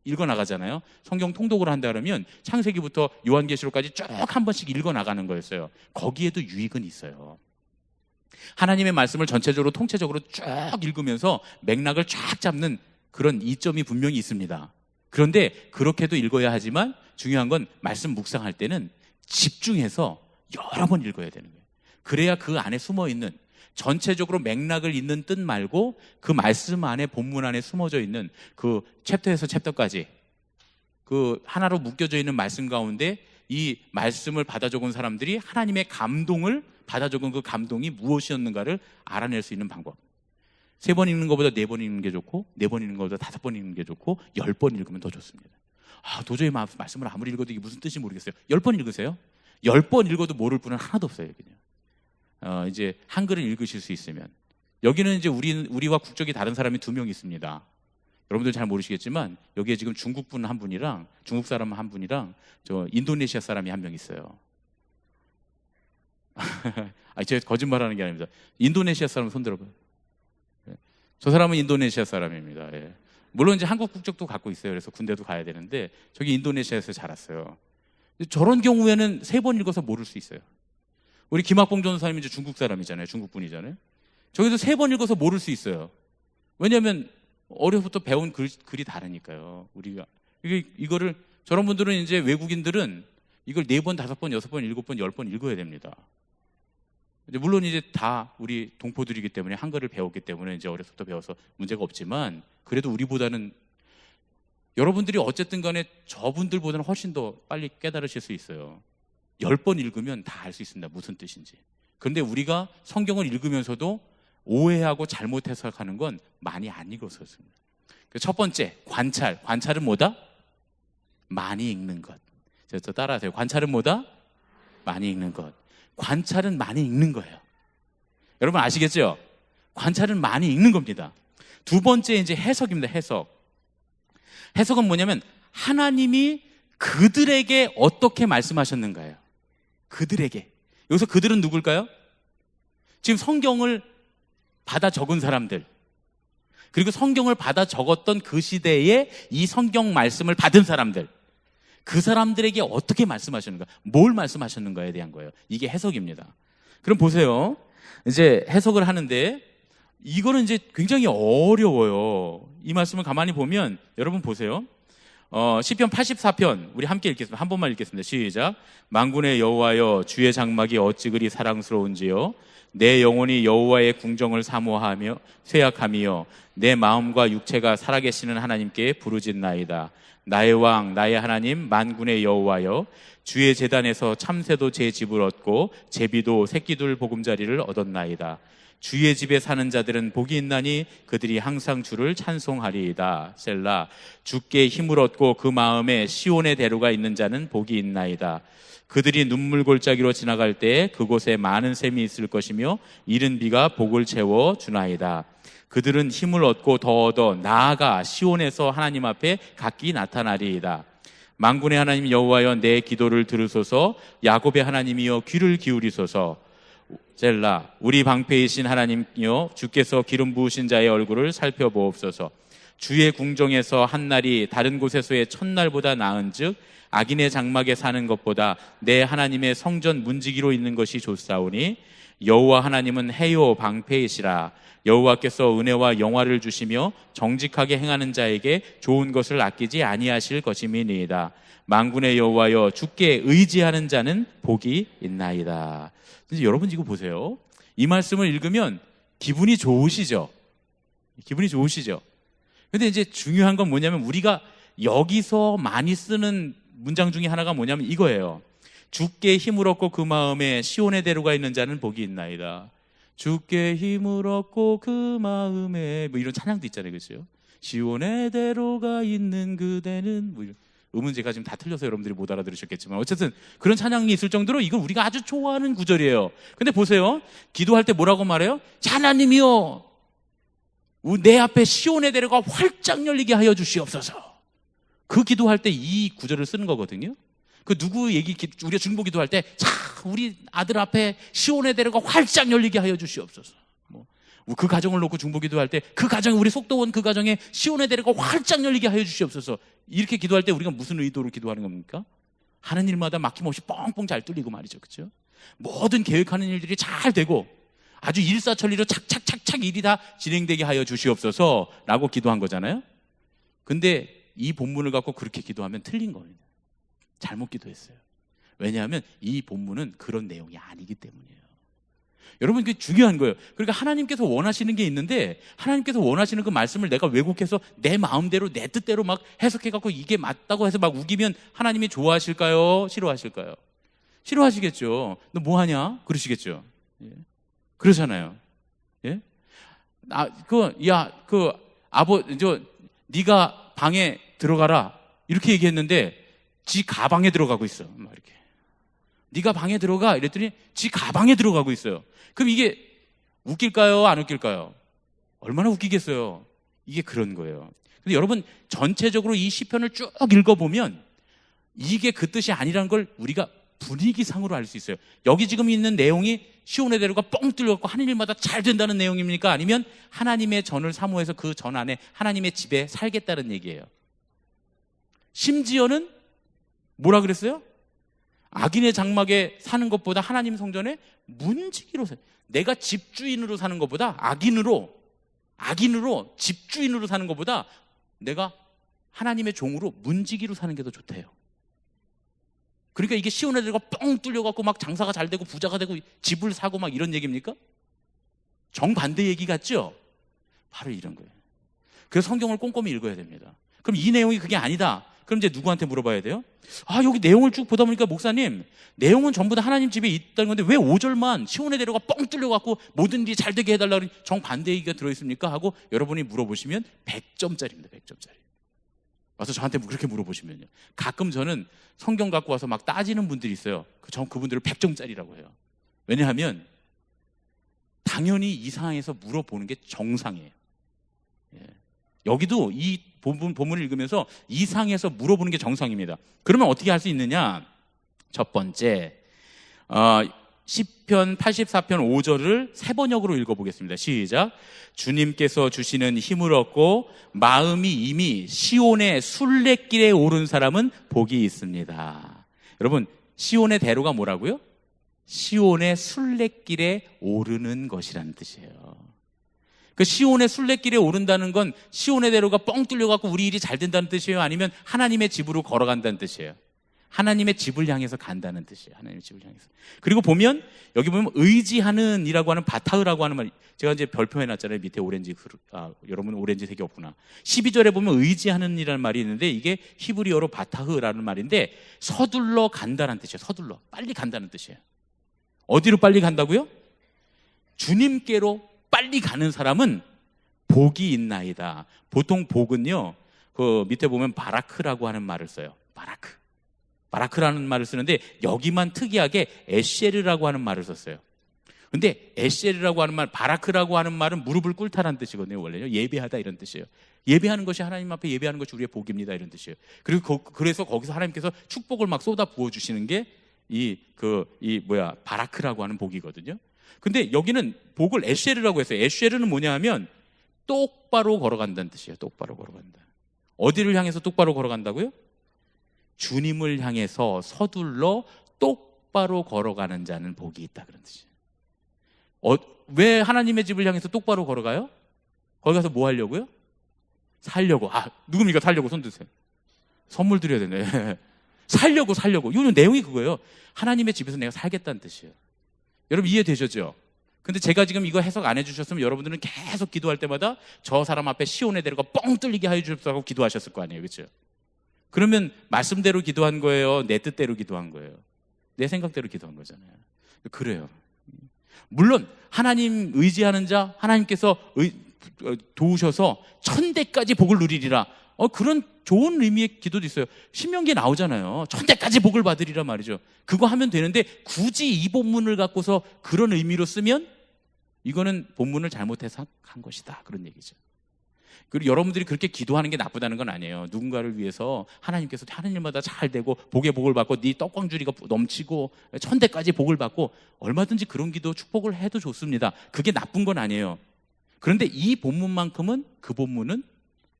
읽어나가잖아요. 성경 통독을 한다 그러면 창세기부터 요한계시록까지 쭉 한 번씩 읽어나가는 거였어요. 거기에도 유익은 있어요. 하나님의 말씀을 전체적으로 통째적으로 쭉 읽으면서 맥락을 쫙 잡는 그런 이점이 분명히 있습니다. 그런데 그렇게도 읽어야 하지만 중요한 건 말씀 묵상할 때는 집중해서 여러 번 읽어야 되는 거예요. 그래야 그 안에 숨어있는, 전체적으로 맥락을 잇는 뜻 말고 그 말씀 안에, 본문 안에 숨어져 있는 그 챕터에서 챕터까지 그 하나로 묶여져 있는 말씀 가운데 이 말씀을 받아 적은 사람들이 하나님의 감동을 받아 적은 그 감동이 무엇이었는가를 알아낼 수 있는 방법. 3번 읽는 것보다 4번 읽는 게 좋고, 4번 읽는 것보다 5번 읽는 게 좋고, 10번 읽으면 더 좋습니다. 도저히 말씀을 아무리 읽어도 이게 무슨 뜻인지 모르겠어요. 10번 읽으세요. 10번 읽어도 모를 분은 하나도 없어요. 그냥 이제 한글을 읽으실 수 있으면. 여기는 이제 우리와 국적이 다른 사람이 2명 있습니다. 여러분들 잘 모르시겠지만 여기에 지금 중국 분 한 분이랑, 중국 사람 한 분이랑 저 인도네시아 사람이 한 명 있어요. 제가 거짓말하는 게 아닙니다. 인도네시아 사람 손 들어봐요. 저 사람은 인도네시아 사람입니다. 예. 물론 이제 한국 국적도 갖고 있어요. 그래서 군대도 가야 되는데 저기 인도네시아에서 자랐어요. 저런 경우에는 3번 읽어서 모를 수 있어요. 우리 김학봉 전사님이 이제 중국 사람이잖아요. 중국 분이잖아요. 저기도 3번 읽어서 모를 수 있어요. 왜냐하면 어려서부터 배운 글이 다르니까요. 우리가 이거를, 저런 분들은 이제 외국인들은 이걸 4번, 5번, 6번, 7번, 10번 읽어야 됩니다. 물론 이제 다 우리 동포들이기 때문에 한글을 배웠기 때문에 이제 어려서부터 배워서 문제가 없지만, 그래도 우리보다는, 여러분들이 어쨌든 간에 저분들보다는 훨씬 더 빨리 깨달으실 수 있어요. 10번 읽으면 다 알 수 있습니다. 무슨 뜻인지. 그런데 우리가 성경을 읽으면서도 오해하고 잘못 해석하는 건 많이 안 읽어서 그렇습니다. 첫 번째, 관찰. 관찰은 뭐다? 많이 읽는 것. 저 따라하세요. 관찰은 뭐다? 많이 읽는 것. 관찰은 많이 읽는 거예요. 여러분 아시겠죠? 관찰은 많이 읽는 겁니다. 2번째 이제 해석입니다. 해석은 뭐냐면 하나님이 그들에게 어떻게 말씀하셨는가요? 그들에게. 여기서 그들은 누굴까요? 지금 성경을 받아 적은 사람들, 그리고 성경을 받아 적었던 그 시대에 이 성경 말씀을 받은 사람들, 그 사람들에게 어떻게 말씀하셨는가, 뭘 말씀하셨는가에 대한 거예요. 이게 해석입니다. 그럼 보세요. 이제 해석을 하는데 이거는 이제 굉장히 어려워요. 이 말씀을 가만히 보면 여러분 보세요. 시편 84편 우리 함께 읽겠습니다. 한 번만 읽겠습니다. 시작. 만군의 여호와여, 주의 장막이 어찌 그리 사랑스러운지요. 내 영혼이 여호와의 궁정을 사모하며 쇠약하며 내 마음과 육체가 살아계시는 하나님께 부르짖나이다. 나의 왕, 나의 하나님, 만군의 여호와여, 주의 제단에서 참새도 제 집을 얻고 제비도 새끼들 보금자리를 얻었나이다. 주의 집에 사는 자들은 복이 있나니 그들이 항상 주를 찬송하리이다. 셀라. 주께 힘을 얻고 그 마음에 시온의 대로가 있는 자는 복이 있나이다. 그들이 눈물 골짜기로 지나갈 때에 그곳에 많은 샘이 있을 것이며 이른 비가 복을 채워 주나이다. 그들은 힘을 얻고 더 얻어 나아가 시온에서 하나님 앞에 각기 나타나리이다. 만군의 하나님 여호와여, 내 기도를 들으소서. 야곱의 하나님이여, 귀를 기울이소서. 셀라. 우리 방패이신 하나님이여, 주께서 기름 부으신 자의 얼굴을 살펴보옵소서. 주의 궁정에서 한 날이 다른 곳에서의 첫날보다 나은즉 악인의 장막에 사는 것보다 내 하나님의 성전 문지기로 있는 것이 좋사오니 여호와 하나님은 해요 방패이시라. 여호와께서 은혜와 영화를 주시며 정직하게 행하는 자에게 좋은 것을 아끼지 아니하실 것임이니이다. 만군의 여호와여, 주께 의지하는 자는 복이 있나이다. 여러분 이거 보세요. 이 말씀을 읽으면 기분이 좋으시죠? 기분이 좋으시죠? 근데 이제 중요한 건 뭐냐면 우리가 여기서 많이 쓰는 문장 중에 하나가 뭐냐면 이거예요. 주께 힘을 얻고 그 마음에 시온의 대로가 있는 자는 복이 있나이다. 주께 힘을 얻고 그 마음에 뭐 이런 찬양도 있잖아요, 그렇죠? 시온의 대로가 있는 그대는 뭐 이런. 음은 제가 지금 다 틀려서 여러분들이 못 알아들으셨겠지만 어쨌든 그런 찬양이 있을 정도로 이걸 우리가 아주 좋아하는 구절이에요. 근데 보세요, 기도할 때 뭐라고 말해요? 하나님이여, 내 앞에 시온의 대로가 활짝 열리게 하여 주시옵소서. 그 기도할 때 이 구절을 쓰는 거거든요. 그 누구 얘기, 우리가 중보 기도할 때, 자, 우리 아들 앞에 시온의 대로가 활짝 열리게 하여 주시옵소서. 그 가정을 놓고 중보 기도할 때, 그 가정에, 우리 속도원 그 가정에 시온의 대로가 활짝 열리게 하여 주시옵소서. 이렇게 기도할 때 우리가 무슨 의도로 기도하는 겁니까? 하는 일마다 막힘없이 뻥뻥 잘 뚫리고 말이죠, 그렇죠? 모든 계획하는 일들이 잘 되고 아주 일사천리로 착착착착 일이 다 진행되게 하여 주시옵소서라고 기도한 거잖아요. 근데 이 본문을 갖고 그렇게 기도하면 틀린 겁니다. 잘못 기도했어요. 왜냐하면 이 본문은 그런 내용이 아니기 때문이에요. 여러분, 그게 중요한 거예요. 그러니까 하나님께서 원하시는 게 있는데 하나님께서 원하시는 그 말씀을 내가 왜곡해서 내 마음대로 내 뜻대로 막 해석해갖고 이게 맞다고 해서 막 우기면 하나님이 좋아하실까요? 싫어하실까요? 싫어하시겠죠. 너 뭐하냐? 그러시겠죠. 예. 그러잖아요. 예? 네가 방에 들어가라 이렇게 얘기했는데 지 가방에 들어가고 있어. 막 이렇게. 네가 방에 들어가 이랬더니 지 가방에 들어가고 있어요. 그럼 이게 웃길까요? 안 웃길까요? 얼마나 웃기겠어요. 이게 그런 거예요. 근데 여러분, 전체적으로 이 시편을 쭉 읽어보면 이게 그 뜻이 아니라는 걸 우리가 분위기상으로 알 수 있어요. 여기 지금 있는 내용이 시온의 대로가 뻥 뚫렸고 하는 일마다 잘 된다는 내용입니까? 아니면 하나님의 전을 사모해서 그 전 안에 하나님의 집에 살겠다는 얘기예요. 심지어는 뭐라 그랬어요? 악인의 장막에 사는 것보다 하나님 성전에 문지기로 내가 집주인으로 사는 것보다 악인으로 집주인으로 사는 것보다 내가 하나님의 종으로 문지기로 사는 게 더 좋대요. 그러니까 이게 시온의 대로가 뻥 뚫려갖고 막 장사가 잘 되고 부자가 되고 집을 사고 막 이런 얘기입니까? 정반대 얘기 같죠? 바로 이런 거예요. 그래서 성경을 꼼꼼히 읽어야 됩니다. 그럼 이 내용이 그게 아니다. 그럼 이제 누구한테 물어봐야 돼요? 여기 내용을 쭉 보다 보니까 목사님, 내용은 전부 다 하나님 집에 있다는 건데 왜 5절만 시온의 대로가 뻥 뚫려갖고 모든 일이 잘 되게 해달라고 정반대 얘기가 들어있습니까? 하고 여러분이 물어보시면 100점짜리입니다. 100점짜리. 와서 저한테 그렇게 물어보시면요. 가끔 저는 성경 갖고 와서 막 따지는 분들이 있어요. 그분들을 100점짜리라고 해요. 왜냐하면 당연히 이 상황에서 물어보는 게 정상이에요. 예. 여기도 이 본문을 읽으면서 이 상황에서 물어보는 게 정상입니다. 그러면 어떻게 할 수 있느냐? 첫 번째, 시편 84편 5절을 세 번역으로 읽어보겠습니다. 시작. 주님께서 주시는 힘을 얻고 마음이 이미 시온의 순례길에 오른 사람은 복이 있습니다. 여러분, 시온의 대로가 뭐라고요? 시온의 순례길에 오르는 것이라는 뜻이에요. 그 시온의 순례길에 오른다는 건 시온의 대로가 뻥 뚫려갖고 우리 일이 잘 된다는 뜻이에요? 아니면 하나님의 집으로 걸어간다는 뜻이에요? 하나님의 집을 향해서 간다는 뜻이에요. 하나님의 집을 향해서. 그리고 보면 여기 보면 의지하는 이라고 하는 바타흐라고 하는 말, 제가 이제 별표 해놨잖아요. 밑에 오렌지, 여러분 오렌지색이 없구나. 12절에 보면 의지하는 이라는 말이 있는데 이게 히브리어로 바타흐라는 말인데 서둘러 간다는 뜻이에요. 서둘러 빨리 간다는 뜻이에요. 어디로 빨리 간다고요? 주님께로 빨리 가는 사람은 복이 있나이다. 보통 복은요, 그 밑에 보면 바라크라고 하는 말을 써요. 바라크라는 말을 쓰는데 여기만 특이하게 에쉐르라고 하는 말을 썼어요. 근데 에쉐르라고 하는 말, 바라크라고 하는 말은 무릎을 꿇다라는 뜻이거든요. 원래요, 예배하다 이런 뜻이에요. 예배하는 것이 하나님 앞에 예배하는 것이 우리의 복입니다 이런 뜻이에요. 그리고 그래서 거기서 하나님께서 축복을 막 쏟아 부어 주시는 게 바라크라고 하는 복이거든요. 근데 여기는 복을 에쉐르라고 했어요. 에쉐르는 뭐냐 하면 똑바로 걸어간다는 뜻이에요. 똑바로 걸어간다. 어디를 향해서 똑바로 걸어간다고요? 주님을 향해서 서둘러 똑바로 걸어가는 자는 복이 있다 그런 뜻이에요. 왜 하나님의 집을 향해서 똑바로 걸어가요? 거기 가서 뭐 하려고요? 살려고. 누굽니까? 살려고 손 드세요. 선물 드려야 되네. 살려고. 이거는 내용이 그거예요. 하나님의 집에서 내가 살겠다는 뜻이에요. 여러분 이해되셨죠? 근데 제가 지금 이거 해석 안 해주셨으면 여러분들은 계속 기도할 때마다 저 사람 앞에 시온의 대로가 뻥 뚫리게 하여 주십사고 기도하셨을 거 아니에요, 그렇죠? 그러면 말씀대로 기도한 거예요? 내 뜻대로 기도한 거예요? 내 생각대로 기도한 거잖아요. 그래요. 물론 하나님 의지하는 자 하나님께서 도우셔서 천대까지 복을 누리리라, 그런 좋은 의미의 기도도 있어요. 신명기에 나오잖아요. 천대까지 복을 받으리라 말이죠. 그거 하면 되는데 굳이 이 본문을 갖고서 그런 의미로 쓰면 이거는 본문을 잘못 해석한 것이다 그런 얘기죠. 그리고 여러분들이 그렇게 기도하는 게 나쁘다는 건 아니에요. 누군가를 위해서 하나님께서 하는 일마다 잘 되고 복의 복을 받고 네 떡광주리가 넘치고 천대까지 복을 받고, 얼마든지 그런 기도 축복을 해도 좋습니다. 그게 나쁜 건 아니에요. 그런데 이 본문만큼은 그 본문은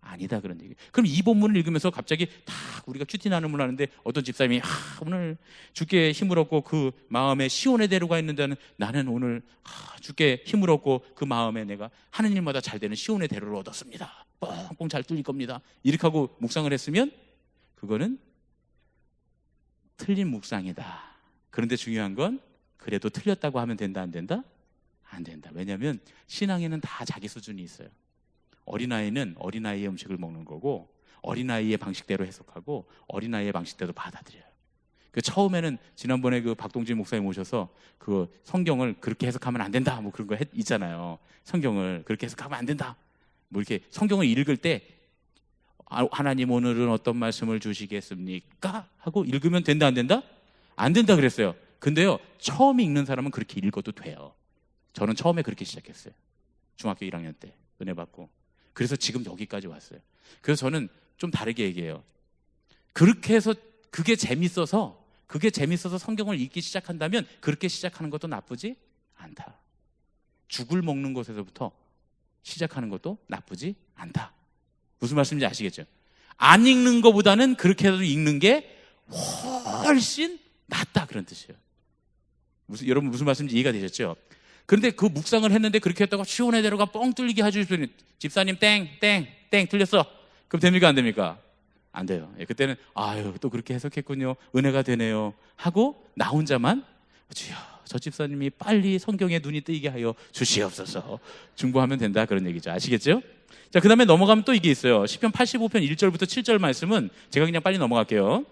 아니다 그런 얘기. 그럼 이 본문을 읽으면서 갑자기 다 우리가 큐티 나눔을 하는데 어떤 집사님이 오늘 주께 힘을 얻고 그 마음에 시온의 대로가 있는 자는 나는 오늘 주께 힘을 얻고 그 마음에 내가 하는 일마다 잘 되는 시온의 대로를 얻었습니다. 뻥뻥 잘 뚫릴 겁니다. 이렇게 하고 묵상을 했으면 그거는 틀린 묵상이다. 그런데 중요한 건 그래도 틀렸다고 하면 된다 안 된다? 안 된다. 왜냐하면 신앙에는 다 자기 수준이 있어요. 어린아이는 어린아이의 음식을 먹는 거고 어린아이의 방식대로 해석하고 어린아이의 방식대로 받아들여요. 처음에는 지난번에 그 박동진 목사님 오셔서 그 성경을 그렇게 해석하면 안 된다 뭐 그런 거 있잖아요. 성경을 그렇게 해석하면 안 된다. 뭐 이렇게 성경을 읽을 때 하나님 오늘은 어떤 말씀을 주시겠습니까? 하고 읽으면 된다 안 된다? 안 된다 그랬어요. 근데요, 처음 읽는 사람은 그렇게 읽어도 돼요. 저는 처음에 그렇게 시작했어요. 중학교 1학년 때 은혜 받고. 그래서 지금 여기까지 왔어요. 그래서 저는 좀 다르게 얘기해요. 그렇게 해서 그게 재밌어서 성경을 읽기 시작한다면 그렇게 시작하는 것도 나쁘지 않다. 죽을 먹는 것에서부터 시작하는 것도 나쁘지 않다. 무슨 말씀인지 아시겠죠? 안 읽는 것보다는 그렇게 해서 읽는 게 훨씬 낫다 그런 뜻이에요. 여러분 무슨 말씀인지 이해가 되셨죠? 그런데 그 묵상을 했는데 그렇게 했다고 시온의 대로가 뻥 뚫리게 해주시더니 집사님 땡 틀렸어. 그럼 됩니까 안 됩니까? 안 돼요. 그때는 또 그렇게 해석했군요. 은혜가 되네요 하고 나 혼자만 주여 저 집사님이 빨리 성경에 눈이 뜨이게 하여 주시옵소서 중보하면 된다 그런 얘기죠. 아시겠죠? 자, 그 다음에 넘어가면 또 이게 있어요. 시편 85편 1절부터 7절 말씀은 제가 그냥 빨리 넘어갈게요.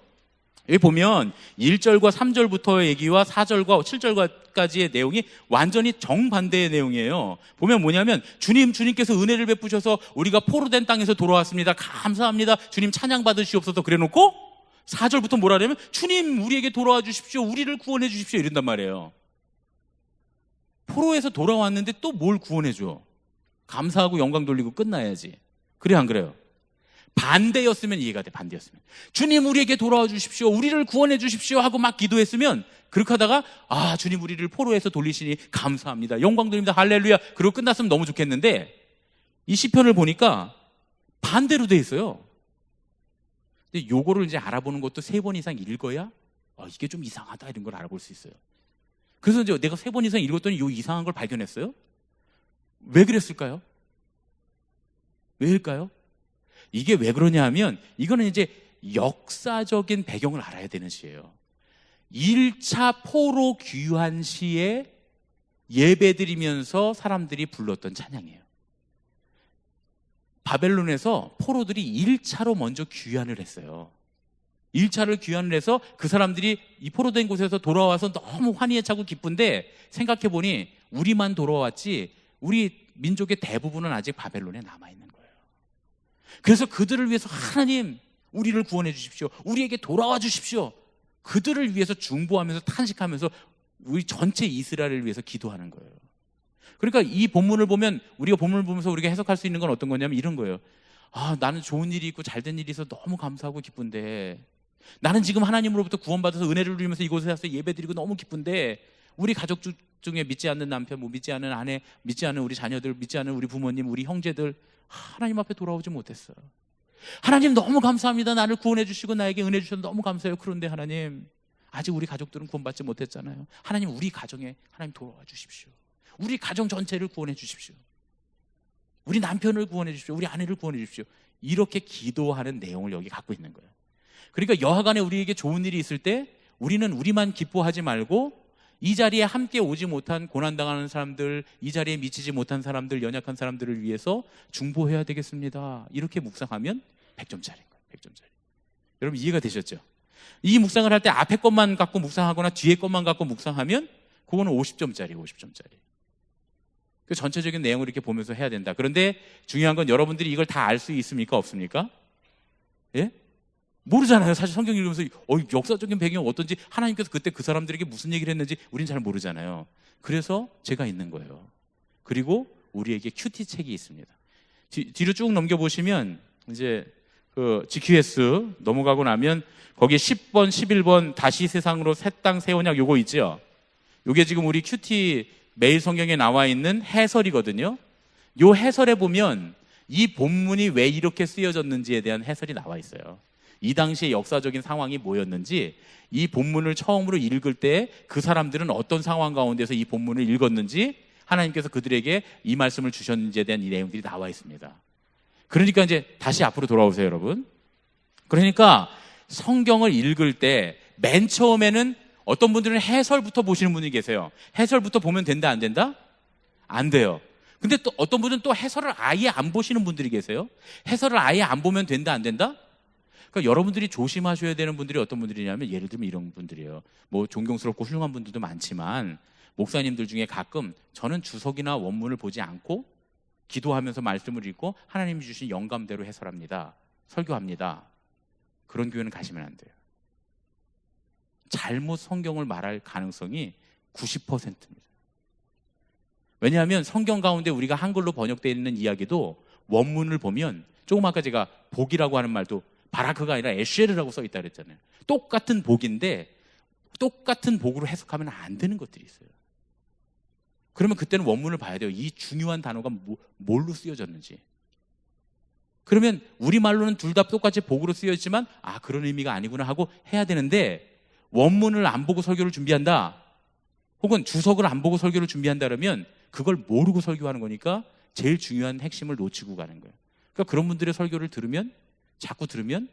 여기 보면 1절과 3절부터의 얘기와 4절과 7절까지의 내용이 완전히 정반대의 내용이에요. 보면 뭐냐면 주님께서 은혜를 베푸셔서 우리가 포로된 땅에서 돌아왔습니다. 감사합니다. 주님 찬양 받으시옵소서 그래놓고 4절부터 뭐라 하냐면 주님 우리에게 돌아와 주십시오. 우리를 구원해 주십시오. 이런단 말이에요. 포로에서 돌아왔는데 또 뭘 구원해 줘? 감사하고 영광 돌리고 끝나야지. 그래 안 그래요? 반대였으면 이해가 돼. 반대였으면 주님 우리에게 돌아와 주십시오. 우리를 구원해 주십시오 하고 막 기도했으면 그렇게 하다가 주님 우리를 포로에서 돌리시니 감사합니다. 영광 돌립니다. 할렐루야. 그리고 끝났으면 너무 좋겠는데 이 시편을 보니까 반대로 돼 있어요. 근데 요거를 이제 알아보는 것도 3번 이상 읽어야 이게 좀 이상하다 이런 걸 알아볼 수 있어요. 그래서 이제 내가 3번 이상 읽었더니 요 이상한 걸 발견했어요. 왜 그랬을까요? 왜일까요? 이게 왜 그러냐 하면 이거는 이제 역사적인 배경을 알아야 되는 시예요. 1차 포로 귀환 시에 예배드리면서 사람들이 불렀던 찬양이에요. 바벨론에서 포로들이 1차로 먼저 귀환을 했어요. 1차를 귀환을 해서 그 사람들이 이 포로된 곳에서 돌아와서 너무 환희에 차고 기쁜데, 생각해보니 우리만 돌아왔지 우리 민족의 대부분은 아직 바벨론에 남아있는 거예요. 그래서 그들을 위해서 하나님 우리를 구원해 주십시오, 우리에게 돌아와 주십시오, 그들을 위해서 중보하면서 탄식하면서 우리 전체 이스라엘을 위해서 기도하는 거예요. 그러니까 이 본문을 보면, 우리가 본문을 보면서 우리가 해석할 수 있는 건 어떤 거냐면 이런 거예요. 아, 나는 좋은 일이 있고 잘된 일이 있어서 너무 감사하고 기쁜데, 나는 지금 하나님으로부터 구원받아서 은혜를 누리면서 이곳에 와서 예배드리고 너무 기쁜데, 우리 가족 중에 믿지 않는 남편, 믿지 않는 아내, 믿지 않는 우리 자녀들, 믿지 않는 우리 부모님, 우리 형제들 하나님 앞에 돌아오지 못했어요. 하나님 너무 감사합니다. 나를 구원해 주시고 나에게 은혜 주셔서 너무 감사해요. 그런데 하나님, 아직 우리 가족들은 구원받지 못했잖아요. 하나님, 우리 가정에 하나님 돌아와 주십시오. 우리 가정 전체를 구원해 주십시오. 우리 남편을 구원해 주십시오. 우리 아내를 구원해 주십시오. 이렇게 기도하는 내용을 여기 갖고 있는 거예요. 그러니까 여하간에 우리에게 좋은 일이 있을 때 우리는 우리만 기뻐하지 말고, 이 자리에 함께 오지 못한 고난당하는 사람들, 이 자리에 미치지 못한 사람들, 연약한 사람들을 위해서 중보해야 되겠습니다. 이렇게 묵상하면 100점짜리인 거예요. 100점짜리. 여러분 이해가 되셨죠? 이 묵상을 할 때 앞에 것만 갖고 묵상하거나 뒤에 것만 갖고 묵상하면 그거는 50점짜리, 50점짜리. 그 전체적인 내용을 이렇게 보면서 해야 된다. 그런데 중요한 건 여러분들이 이걸 다 알 수 있습니까? 없습니까? 예? 모르잖아요. 사실 성경 읽으면서 역사적인 배경이 어떤지, 하나님께서 그때 그 사람들에게 무슨 얘기를 했는지 우린 잘 모르잖아요. 그래서 제가 있는 거예요. 그리고 우리에게 큐티 책이 있습니다. 뒤로 쭉 넘겨보시면 이제 그 GQS 넘어가고 나면 거기에 10번, 11번 다시 세상으로 새 땅 새 언약 요거 있죠. 요게 지금 우리 큐티 매일 성경에 나와 있는 해설이거든요. 요 해설에 보면 이 본문이 왜 이렇게 쓰여졌는지에 대한 해설이 나와 있어요. 이 당시의 역사적인 상황이 뭐였는지, 이 본문을 처음으로 읽을 때 그 사람들은 어떤 상황 가운데서 이 본문을 읽었는지, 하나님께서 그들에게 이 말씀을 주셨는지에 대한 이 내용들이 나와 있습니다. 그러니까 이제 다시 앞으로 돌아오세요, 여러분. 그러니까 성경을 읽을 때 맨 처음에는 어떤 분들은 해설부터 보시는 분이 계세요. 해설부터 보면 된다, 안 된다? 안 돼요. 근데 또 어떤 분은 또 해설을 아예 안 보시는 분들이 계세요. 해설을 아예 안 보면 된다, 안 된다? 그러니까 여러분들이 조심하셔야 되는 분들이 어떤 분들이냐면, 예를 들면 이런 분들이에요. 뭐 존경스럽고 훌륭한 분들도 많지만, 목사님들 중에 가끔 저는 주석이나 원문을 보지 않고 기도하면서 말씀을 읽고 하나님이 주신 영감대로 해설합니다, 설교합니다. 그런 교회는 가시면 안 돼요. 잘못 성경을 말할 가능성이 90%입니다. 왜냐하면 성경 가운데 우리가 한글로 번역되어 있는 이야기도 원문을 보면, 조금 아까 제가 복이라고 하는 말도 바라크가 아니라 에쉐르라고 써 있다 그랬잖아요. 똑같은 복인데 똑같은 복으로 해석하면 안 되는 것들이 있어요. 그러면 그때는 원문을 봐야 돼요. 이 중요한 단어가 뭘로 쓰여졌는지. 그러면 우리말로는 둘 다 똑같이 복으로 쓰여있지만, 아, 그런 의미가 아니구나 하고 해야 되는데, 원문을 안 보고 설교를 준비한다, 혹은 주석을 안 보고 설교를 준비한다 그러면 그걸 모르고 설교하는 거니까 제일 중요한 핵심을 놓치고 가는 거예요. 그러니까 그런 분들의 설교를 자꾸 들으면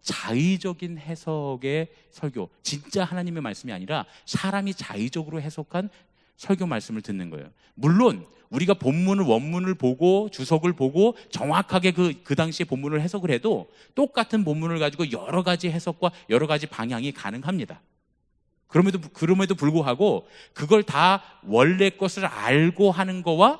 자의적인 해석의 설교, 진짜 하나님의 말씀이 아니라 사람이 자의적으로 해석한 설교 말씀을 듣는 거예요. 물론 우리가 원문을 보고 주석을 보고 정확하게 그 당시에 본문을 해석을 해도 똑같은 본문을 가지고 여러 가지 해석과 여러 가지 방향이 가능합니다. 그럼에도 불구하고 그걸 다 원래 것을 알고 하는 거와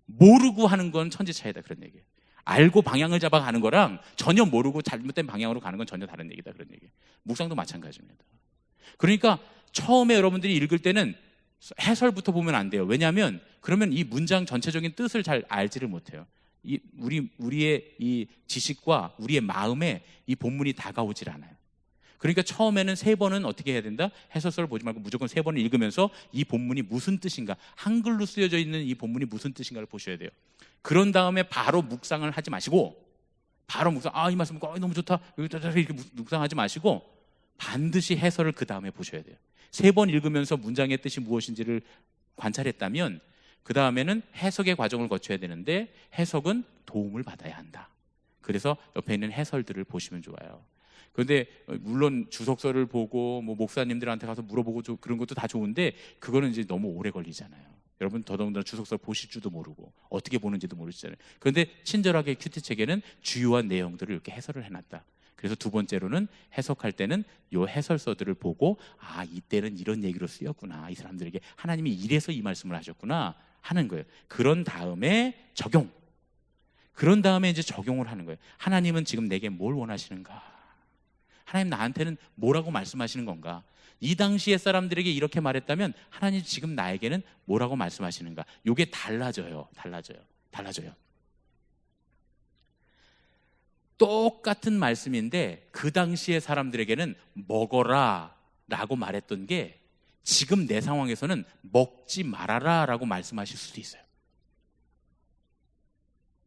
모르고 하는 건 천지 차이다, 그런 얘기예요. 알고 방향을 잡아가는 거랑 전혀 모르고 잘못된 방향으로 가는 건 전혀 다른 얘기다, 그런 얘기예요. 묵상도 마찬가지입니다. 그러니까 처음에 여러분들이 읽을 때는 해설부터 보면 안 돼요. 왜냐하면 그러면 이 문장 전체적인 뜻을 잘 알지를 못해요. 우리의 이 지식과 우리의 마음에 이 본문이 다가오질 않아요. 그러니까 처음에는 3번은 어떻게 해야 된다? 해설서를 보지 말고 무조건 3번을 읽으면서 이 본문이 무슨 뜻인가, 한글로 쓰여져 있는 이 본문이 무슨 뜻인가를 보셔야 돼요. 그런 다음에 바로 묵상을 하지 마시고, 이 말씀 너무 좋다 이렇게 묵상하지 마시고, 반드시 해설을 그 다음에 보셔야 돼요. 3번 읽으면서 문장의 뜻이 무엇인지를 관찰했다면 그 다음에는 해석의 과정을 거쳐야 되는데 해석은 도움을 받아야 한다. 그래서 옆에 있는 해설들을 보시면 좋아요. 그런데 물론 주석서를 보고 뭐 목사님들한테 가서 물어보고 그런 것도 다 좋은데 그거는 이제 너무 오래 걸리잖아요. 여러분 더더군다나 주석서 보실 줄도 모르고 어떻게 보는지도 모르시잖아요. 그런데 친절하게 큐티책에는 주요한 내용들을 이렇게 해설을 해놨다. 그래서 두 번째로는 해석할 때는 요 해설서들을 보고 아 이때는 이런 얘기로 쓰였구나, 이 사람들에게 하나님이 이래서 이 말씀을 하셨구나 하는 거예요. 그런 다음에 적용. 그런 다음에 이제 적용을 하는 거예요. 하나님은 지금 내게 뭘 원하시는가? 하나님 나한테는 뭐라고 말씀하시는 건가? 이 당시에 사람들에게 이렇게 말했다면 하나님 지금 나에게는 뭐라고 말씀하시는가? 이게 달라져요. 똑같은 말씀인데 그 당시에 사람들에게는 먹어라 라고 말했던 게 지금 내 상황에서는 먹지 말아라 라고 말씀하실 수도 있어요.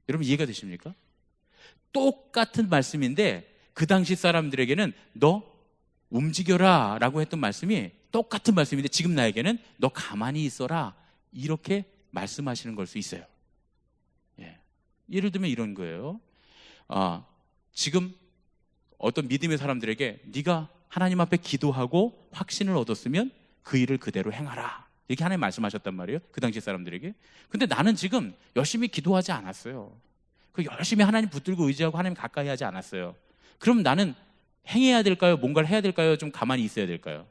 여러분 이해가 되십니까? 똑같은 말씀인데 그 당시 사람들에게는 너 움직여라 라고 했던 말씀이 똑같은 말씀인데 지금 나에게는 너 가만히 있어라 이렇게 말씀하시는 걸 수 있어요. 예. 예를 들면 이런 거예요. 지금 어떤 믿음의 사람들에게 네가 하나님 앞에 기도하고 확신을 얻었으면 그 일을 그대로 행하라 이렇게 하나님 말씀하셨단 말이에요. 그 당시 사람들에게. 근데 나는 지금 열심히 기도하지 않았어요. 그 열심히 하나님 붙들고 의지하고 하나님 가까이 하지 않았어요. 그럼 나는 행해야 될까요? 뭔가를 해야 될까요? 좀 가만히 있어야 될까요?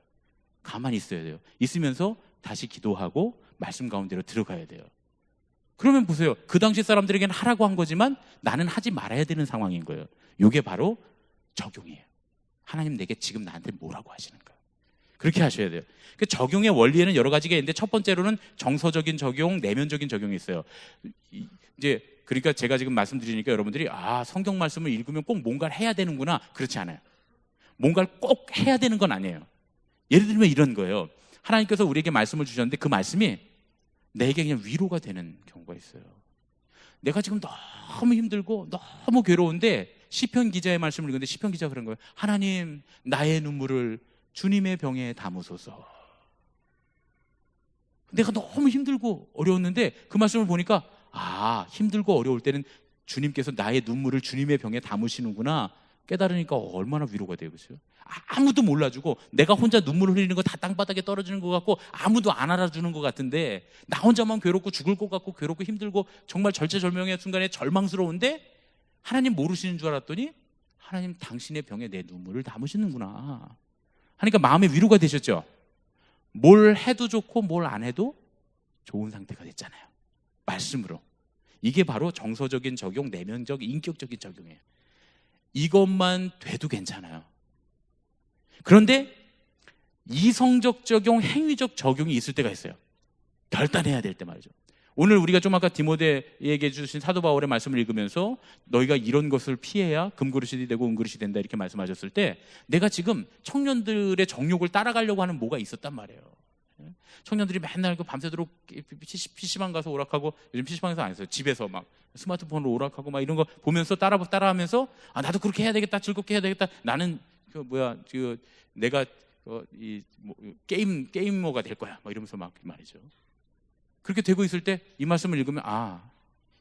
가만히 있어야 돼요. 있으면서 다시 기도하고 말씀 가운데로 들어가야 돼요. 그러면 보세요. 그 당시 사람들에게는 하라고 한 거지만 나는 하지 말아야 되는 상황인 거예요. 이게 바로 적용이에요. 하나님 내게 지금 나한테 뭐라고 하시는가? 그렇게 하셔야 돼요. 그 적용의 원리에는 여러 가지가 있는데 첫 번째로는 정서적인 적용, 내면적인 적용이 있어요. 이제 그러니까 제가 지금 말씀드리니까 여러분들이 성경 말씀을 읽으면 꼭 뭔가를 해야 되는구나. 그렇지 않아요. 뭔가를 꼭 해야 되는 건 아니에요. 예를 들면 이런 거예요. 하나님께서 우리에게 말씀을 주셨는데 그 말씀이 내게 그냥 위로가 되는 경우가 있어요. 내가 지금 너무 힘들고 너무 괴로운데 시편 기자의 말씀을 읽는데 시편 기자가 그런 거예요. 하나님 나의 눈물을 주님의 병에 담으소서. 내가 너무 힘들고 어려웠는데 그 말씀을 보니까 힘들고 어려울 때는 주님께서 나의 눈물을 주님의 병에 담으시는구나 깨달으니까 얼마나 위로가 돼요. 그렇죠? 아무도 몰라주고 내가 혼자 눈물 흘리는 거 다 땅바닥에 떨어지는 것 같고 아무도 안 알아주는 것 같은데 나 혼자만 괴롭고 죽을 것 같고 괴롭고 힘들고 정말 절체절명의 순간에 절망스러운데 하나님 모르시는 줄 알았더니 하나님 당신의 병에 내 눈물을 담으시는구나 하니까 마음에 위로가 되셨죠. 뭘 해도 좋고 뭘 안 해도 좋은 상태가 됐잖아요. 말씀으로. 이게 바로 정서적인 적용, 내면적, 인격적인 적용이에요. 이것만 돼도 괜찮아요. 그런데 이성적 적용, 행위적 적용이 있을 때가 있어요. 결단해야 될 때 말이죠. 오늘 우리가 좀 아까 디모데에게 주신 사도 바울의 말씀을 읽으면서 너희가 이런 것을 피해야 금그릇이 되고 은그릇이 된다 이렇게 말씀하셨을 때 내가 지금 청년들의 정욕을 따라가려고 하는 뭐가 있었단 말이에요. 청년들이 맨날 밤새도록 PC방 가서 오락하고, 요즘 PC방에서 안 했어요. 집에서 막 스마트폰으로 오락하고 막 이런 거 보면서 따라하면서 나도 그렇게 해야 되겠다, 즐겁게 해야 되겠다. 나는 내가 게이머가 될 거야. 막 이러면서 막 말이죠. 그렇게 되고 있을 때 이 말씀을 읽으면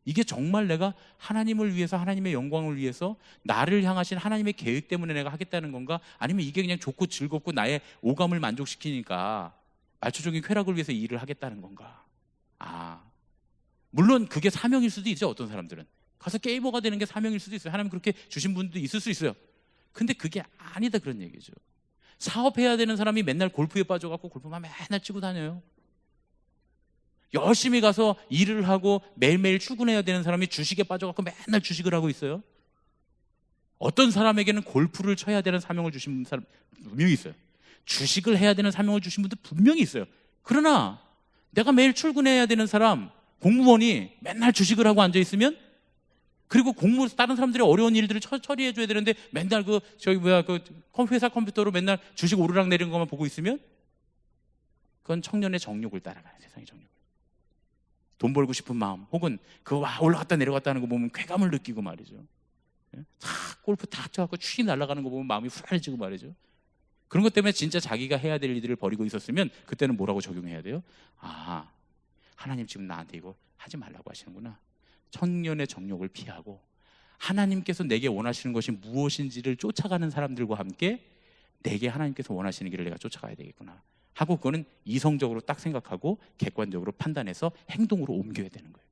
이게 정말 내가 하나님을 위해서, 하나님의 영광을 위해서 나를 향하신 하나님의 계획 때문에 내가 하겠다는 건가? 아니면 이게 그냥 좋고 즐겁고 나의 오감을 만족시키니까 말초적인 쾌락을 위해서 일을 하겠다는 건가? 물론 그게 사명일 수도 있죠. 어떤 사람들은 가서 게이머가 되는 게 사명일 수도 있어요. 하나님 그렇게 주신 분도 있을 수 있어요. 근데 그게 아니다 그런 얘기죠. 사업해야 되는 사람이 맨날 골프에 빠져갖고 골프만 맨날 치고 다녀요. 열심히 가서 일을 하고 매일매일 출근해야 되는 사람이 주식에 빠져갖고 맨날 주식을 하고 있어요. 어떤 사람에게는 골프를 쳐야 되는 사명을 주신 사람 분명히 있어요. 주식을 해야 되는 사명을 주신 분도 분명히 있어요. 그러나 내가 매일 출근해야 되는 사람, 공무원이 맨날 주식을 하고 앉아있으면, 그리고 다른 사람들이 어려운 일들을 처리해줘야 되는데 맨날 회사 컴퓨터로 맨날 주식 오르락 내리는 것만 보고 있으면 그건 청년의 정욕을 따라가요. 세상의 정욕. 돈 벌고 싶은 마음, 혹은 올라갔다 내려갔다 하는 거 보면 쾌감을 느끼고 말이죠. 골프 탁 쳐갖고 추위 날아가는 거 보면 마음이 후련해지고 말이죠. 그런 것 때문에 진짜 자기가 해야 될 일들을 버리고 있었으면 그때는 뭐라고 적용해야 돼요? 하나님 지금 나한테 이거 하지 말라고 하시는구나. 청년의 정욕을 피하고 하나님께서 내게 원하시는 것이 무엇인지를 쫓아가는 사람들과 함께 내게 하나님께서 원하시는 길을 내가 쫓아가야 되겠구나 하고, 그거는 이성적으로 딱 생각하고 객관적으로 판단해서 행동으로 옮겨야 되는 거예요.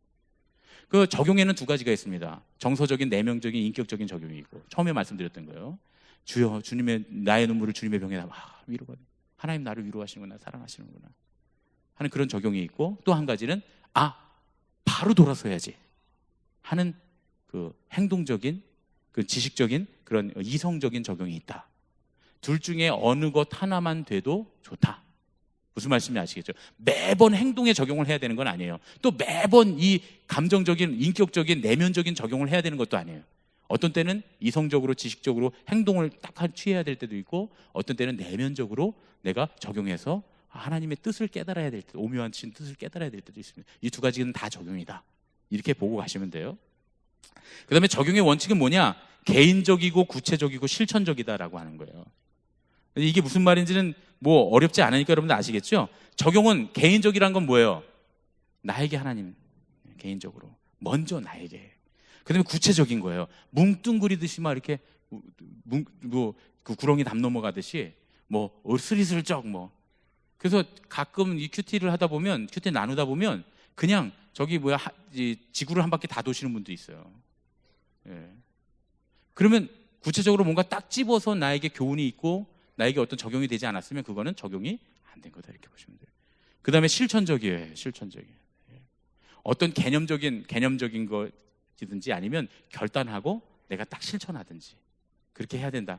그 적용에는 두 가지가 있습니다. 정서적인, 내면적인, 인격적인 적용이 있고, 처음에 말씀드렸던 거예요. 주여, 주님의 나의 눈물을 주님의 병에 담아 위로가 돼. 하나님 나를 위로하시는구나, 사랑하시는구나 하는 그런 적용이 있고, 또 한 가지는 바로 돌아서야지 하는 그 행동적인, 그 지식적인, 그런 이성적인 적용이 있다. 둘 중에 어느 것 하나만 돼도 좋다. 무슨 말씀인지 아시겠죠? 매번 행동에 적용을 해야 되는 건 아니에요. 또 매번 이 감정적인, 인격적인, 내면적인 적용을 해야 되는 것도 아니에요. 어떤 때는 이성적으로, 지식적으로 행동을 딱 취해야 될 때도 있고, 어떤 때는 내면적으로 내가 적용해서 하나님의 뜻을 깨달아야 될 때, 오묘한 뜻을 깨달아야 될 때도 있습니다. 이 두 가지는 다 적용이다, 이렇게 보고 가시면 돼요. 그 다음에 적용의 원칙은 뭐냐? 개인적이고 구체적이고 실천적이다라고 하는 거예요. 이게 무슨 말인지는 뭐 어렵지 않으니까 여러분들 아시겠죠? 적용은, 개인적이란 건 뭐예요? 나에게 하나님, 개인적으로 먼저 나에게. 그 다음에 구체적인 거예요. 뭉뚱그리듯이 막 이렇게 그 구렁이 담 넘어가듯이 뭐 스리슬쩍 뭐. 그래서 가끔 이 큐티를 하다 보면, 큐티 나누다 보면 그냥 저기 지구를 한 바퀴 다 도시는 분도 있어요. 예. 그러면 구체적으로 뭔가 딱 집어서 나에게 교훈이 있고 나에게 어떤 적용이 되지 않았으면 그거는 적용이 안 된 거다, 이렇게 보시면 돼요. 그 다음에 실천적이에요. 실천적이에요. 어떤 개념적인 것이든지 아니면 결단하고 내가 딱 실천하든지 그렇게 해야 된다.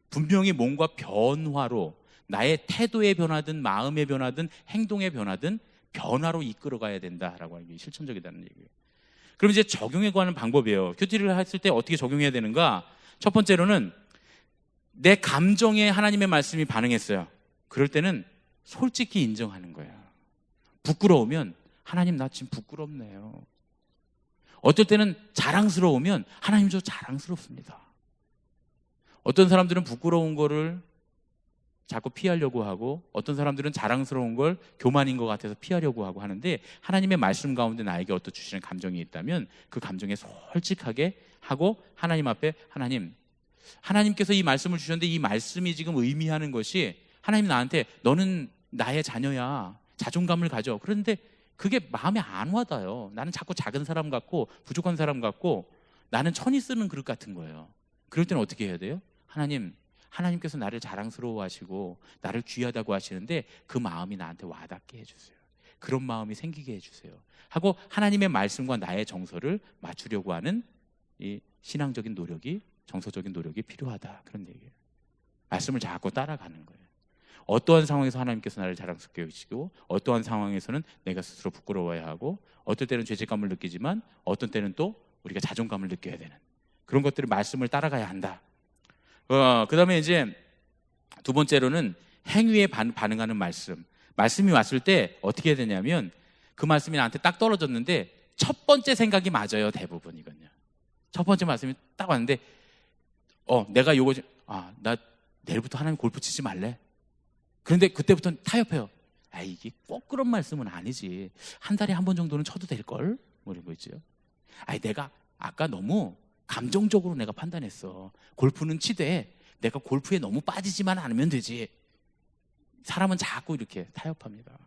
분명히 뭔가 변화로, 나의 태도의 변화든 마음의 변화든 행동의 변화든 변화로 이끌어가야 된다라고 하는 게 실천적이다는 얘기예요. 그럼 이제 적용에 관한 방법이에요. 큐티를 했을 때 어떻게 적용해야 되는가? 첫 번째로는 내 감정에 하나님의 말씀이 반응했어요. 그럴 때는 솔직히 인정하는 거예요. 부끄러우면 하나님, 나 지금 부끄럽네요. 어떨 때는 자랑스러우면 하나님, 저 자랑스럽습니다. 어떤 사람들은 부끄러운 거를 자꾸 피하려고 하고, 어떤 사람들은 자랑스러운 걸 교만인 것 같아서 피하려고 하고 하는데, 하나님의 말씀 가운데 나에게 어떤 주시는 감정이 있다면 그 감정에 솔직하게 하고 하나님 앞에, 하나님께서 이 말씀을 주셨는데 이 말씀이 지금 의미하는 것이, 하나님 나한테 너는 나의 자녀야, 자존감을 가져. 그런데 그게 마음에 안 와닿아요. 나는 자꾸 작은 사람 같고 부족한 사람 같고 나는 천이 쓰는 그릇 같은 거예요. 그럴 때는 어떻게 해야 돼요? 하나님께서 나를 자랑스러워하시고 나를 귀하다고 하시는데 그 마음이 나한테 와닿게 해주세요. 그런 마음이 생기게 해주세요 하고 하나님의 말씀과 나의 정서를 맞추려고 하는 이 신앙적인 노력이, 정서적인 노력이 필요하다, 그런 얘기예요. 말씀을 자꾸 따라가는 거예요. 어떠한 상황에서 하나님께서 나를 자랑스럽게 여기시고, 어떠한 상황에서는 내가 스스로 부끄러워야 하고, 어떨 때는 죄책감을 느끼지만 어떤 때는 또 우리가 자존감을 느껴야 되는 그런 것들을 말씀을 따라가야 한다. 그 다음에 이제 두 번째로는 행위에 반응하는 말씀이 왔을 때 어떻게 해야 되냐면, 그 말씀이 나한테 딱 떨어졌는데 첫 번째 생각이 맞아요. 대부분 이건요. 첫 번째 말씀이 딱 왔는데 내가 나 내일부터 하나님 골프 치지 말래. 그런데 그때부터 타협해요. 이게 꼭 그런 말씀은 아니지. 한 달에 한 번 정도는 쳐도 될걸? 뭐 이런 거 있죠. 내가 아까 너무 감정적으로 내가 판단했어. 골프는 치되 내가 골프에 너무 빠지지만 않으면 되지. 사람은 자꾸 이렇게 타협합니다.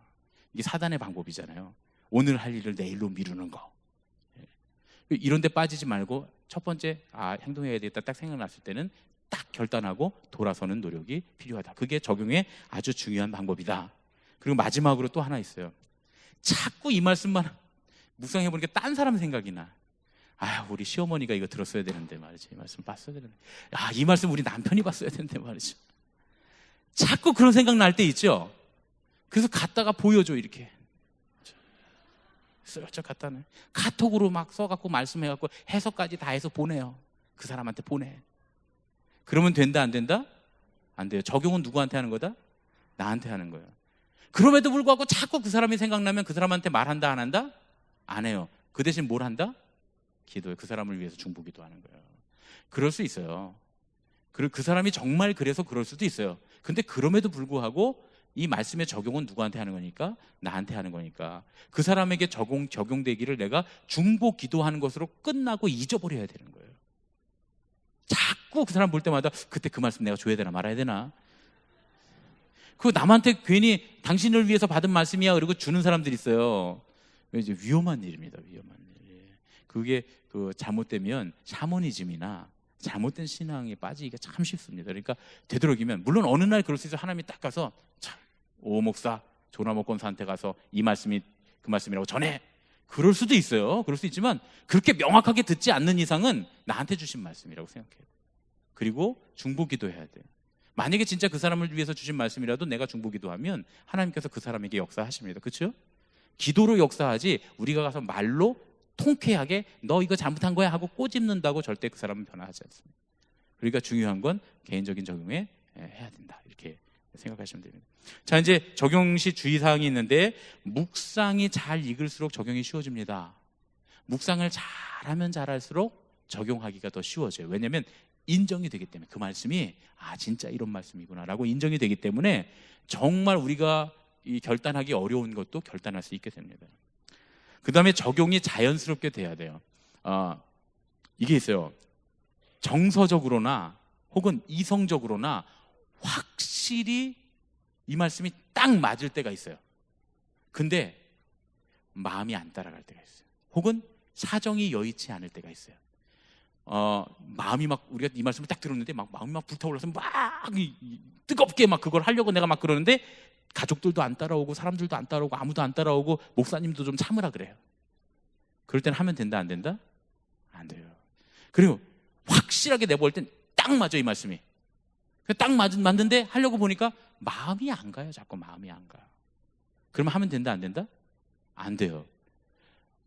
이게 사단의 방법이잖아요. 오늘 할 일을 내일로 미루는 거. 이런 데 빠지지 말고 첫 번째 행동해야 되겠다 딱 생각났을 때는 딱 결단하고 돌아서는 노력이 필요하다. 그게 적용의 아주 중요한 방법이다. 그리고 마지막으로 또 하나 있어요. 자꾸 이 말씀만 묵상해보니까 딴 사람 생각이 나. 우리 시어머니가 이거 들었어야 되는데 말이지. 이 말씀 봤어야 되는데. 이 말씀 우리 남편이 봤어야 되는데 말이죠. 자꾸 그런 생각 날 때 있죠. 그래서 갖다가 보여줘, 이렇게. 슬쩍 갖다네. 카톡으로 막 써갖고 말씀해갖고 해석까지 다 해서 보내요. 그 사람한테 보내. 그러면 된다, 안 된다? 안 돼요. 적용은 누구한테 하는 거다? 나한테 하는 거예요. 그럼에도 불구하고 자꾸 그 사람이 생각나면 그 사람한테 말한다, 안 한다? 안 해요. 그 대신 뭘 한다? 기도해. 그 사람을 위해서 중보기도하는 거예요. 그럴 수 있어요. 그 사람이 정말 그래서 그럴 수도 있어요. 근데 그럼에도 불구하고 이 말씀의 적용은 누구한테 하는 거니까? 나한테 하는 거니까 그 사람에게 적용되기를 내가 중보 기도하는 것으로 끝나고 잊어버려야 되는 거예요. 자꾸 그 사람 볼 때마다 그때 그 말씀 내가 줘야 되나 말아야 되나, 그 남한테 괜히 당신을 위해서 받은 말씀이야 그리고 주는 사람들이 있어요. 이제 위험한 일입니다. 위험한 일. 그게 그 잘못되면 샤머니즘이나 잘못된 신앙에 빠지기가 참 쉽습니다. 그러니까 되도록이면, 물론 어느 날 그럴 수 있어요. 하나님이 딱 가서 참, 오 목사 조나모 권사한테 가서 이 말씀이 그 말씀이라고 전해, 그럴 수도 있어요. 그럴 수 있지만 그렇게 명확하게 듣지 않는 이상은 나한테 주신 말씀이라고 생각해요. 그리고 중보기도 해야 돼요. 만약에 진짜 그 사람을 위해서 주신 말씀이라도 내가 중보기도하면 하나님께서 그 사람에게 역사하십니다. 그렇죠? 기도로 역사하지 우리가 가서 말로 통쾌하게 너 이거 잘못한 거야 하고 꼬집는다고 절대 그 사람은 변화하지 않습니다. 그러니까 중요한 건 개인적인 적용에 해야 된다, 이렇게 생각하시면 됩니다. 자, 이제 적용 시 주의사항이 있는데, 묵상이 잘 익을수록 적용이 쉬워집니다. 묵상을 잘하면 잘할수록 적용하기가 더 쉬워져요. 왜냐하면 인정이 되기 때문에, 그 말씀이 아 진짜 이런 말씀이구나 라고 인정이 되기 때문에 정말 우리가 이 결단하기 어려운 것도 결단할 수 있게 됩니다. 그 다음에 적용이 자연스럽게 돼야 돼요. 이게 있어요. 정서적으로나 혹은 이성적으로나 확실히 이 말씀이 딱 맞을 때가 있어요. 근데 마음이 안 따라갈 때가 있어요. 혹은 사정이 여의치 않을 때가 있어요. 마음이 막, 우리가 이 말씀을 딱 들었는데 막 마음이 막 불타올라서 막 뜨겁게 막 그걸 하려고 내가 막 그러는데 가족들도 안 따라오고 사람들도 안 따라오고 아무도 안 따라오고 목사님도 좀 참으라 그래요. 그럴 땐 하면 된다 안 된다? 안 돼요. 그리고 확실하게 내볼 땐 딱 맞아, 이 말씀이. 딱 맞는데 하려고 보니까 마음이 안 가요. 자꾸 마음이 안 가요. 그러면 하면 된다 안 된다? 안 돼요.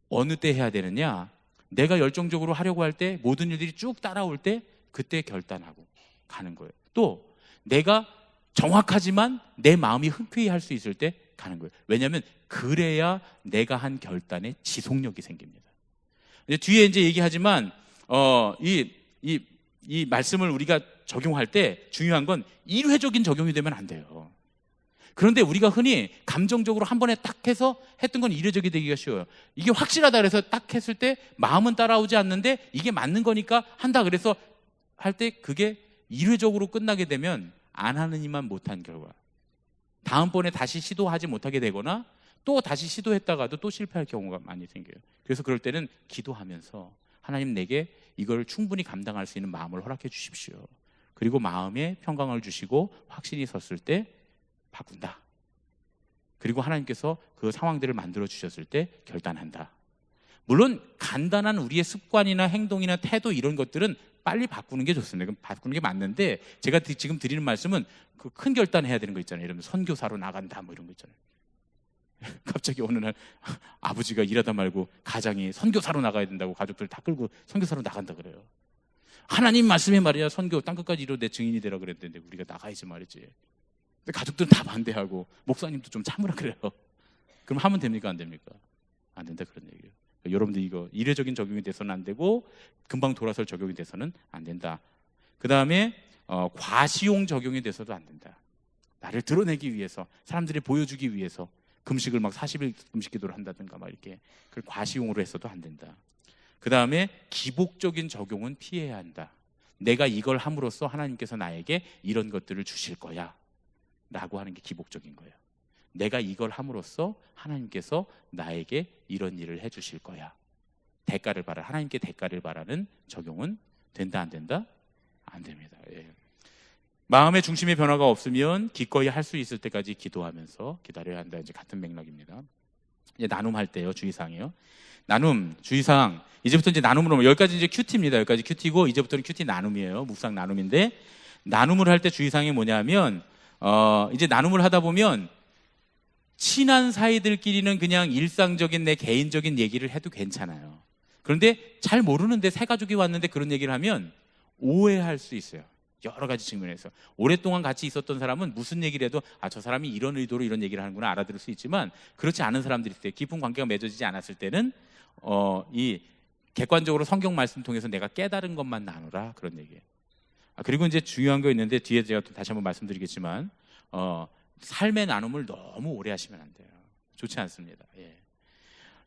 어느 때 해야 되느냐? 내가 열정적으로 하려고 할 때, 모든 일들이 쭉 따라올 때, 그때 결단하고 가는 거예요. 또 내가 정확하지만 내 마음이 흔쾌히 할 수 있을 때 가는 거예요. 왜냐하면 그래야 내가 한 결단에 지속력이 생깁니다. 뒤에 이제 얘기하지만 이 말씀을 우리가 적용할 때 중요한 건 일회적인 적용이 되면 안 돼요. 그런데 우리가 흔히 감정적으로 한 번에 딱 해서 했던 건 일회적이 되기가 쉬워요. 이게 확실하다 그래서 딱 했을 때 마음은 따라오지 않는데 이게 맞는 거니까 한다 그래서 할 때 그게 일회적으로 끝나게 되면 안 하는 이만 못한 결과, 다음번에 다시 시도하지 못하게 되거나 또 다시 시도했다가도 또 실패할 경우가 많이 생겨요. 그래서 그럴 때는 기도하면서 하나님 내게 이걸 충분히 감당할 수 있는 마음을 허락해 주십시오. 그리고 마음에 평강을 주시고 확신이 섰을 때 바꾼다. 그리고 하나님께서 그 상황들을 만들어 주셨을 때 결단한다. 물론 간단한 우리의 습관이나 행동이나 태도 이런 것들은 빨리 바꾸는 게 좋습니다. 그럼 바꾸는 게 맞는데, 제가 지금 드리는 말씀은 그 큰 결단해야 되는 거 있잖아요. 예를 들면 선교사로 나간다 뭐 이런 거 있잖아요. 갑자기 어느 날 아버지가 일하다 말고 가장이 선교사로 나가야 된다고 가족들 다 끌고 선교사로 나간다 그래요. 하나님 말씀에 말이야 선교 땅끝까지 이루 내 증인이 되라 그랬는데 우리가 나가야지 말이지. 근데 가족들은 다 반대하고 목사님도 좀 참으라 그래요. 그럼 하면 됩니까 안 됩니까? 안 된다 그런 얘기예요. 그러니까 여러분들 이거 일회적인 적용이 돼서는 안 되고 금방 돌아설 적용이 돼서는 안 된다. 그 다음에 과시용 적용이 돼서도 안 된다. 나를 드러내기 위해서, 사람들이 보여주기 위해서 금식을 막 40일 금식 기도를 한다든가 막 이렇게, 그걸 과시용으로 해서도 안 된다. 그 다음에 기복적인 적용은 피해야 한다. 내가 이걸 함으로써 하나님께서 나에게 이런 것들을 주실 거야 라고 하는 게 기복적인 거예요. 내가 이걸 함으로써 하나님께서 나에게 이런 일을 해주실 거야. 대가를 바라, 하나님께 대가를 바라는 적용은 된다 안 된다? 안 됩니다. 예. 마음의 중심의 변화가 없으면 기꺼이 할 수 있을 때까지 기도하면서 기다려야 한다. 이제 같은 맥락입니다. 이제 나눔할 때요, 주의사항이요. 나눔 주의사항. 이제부터 이제 나눔으로, 여기까지 이제 큐티입니다. 여기까지 큐티고 이제부터는 큐티 나눔이에요. 묵상 나눔인데, 나눔을 할 때 주의사항이 뭐냐면 이제 나눔을 하다 보면 친한 사이들끼리는 그냥 일상적인 내 개인적인 얘기를 해도 괜찮아요. 그런데 잘 모르는데 새 가족이 왔는데 그런 얘기를 하면 오해할 수 있어요. 여러 가지 측면에서. 오랫동안 같이 있었던 사람은 무슨 얘기를 해도 저 사람이 이런 의도로 이런 얘기를 하는구나 알아들을 수 있지만, 그렇지 않은 사람들이 있을 때, 깊은 관계가 맺어지지 않았을 때는 이 객관적으로 성경 말씀 통해서 내가 깨달은 것만 나누라, 그런 얘기예요. 그리고 이제 중요한 거 있는데 뒤에 제가 또 다시 한번 말씀드리겠지만 삶의 나눔을 너무 오래 하시면 안 돼요. 좋지 않습니다. 예.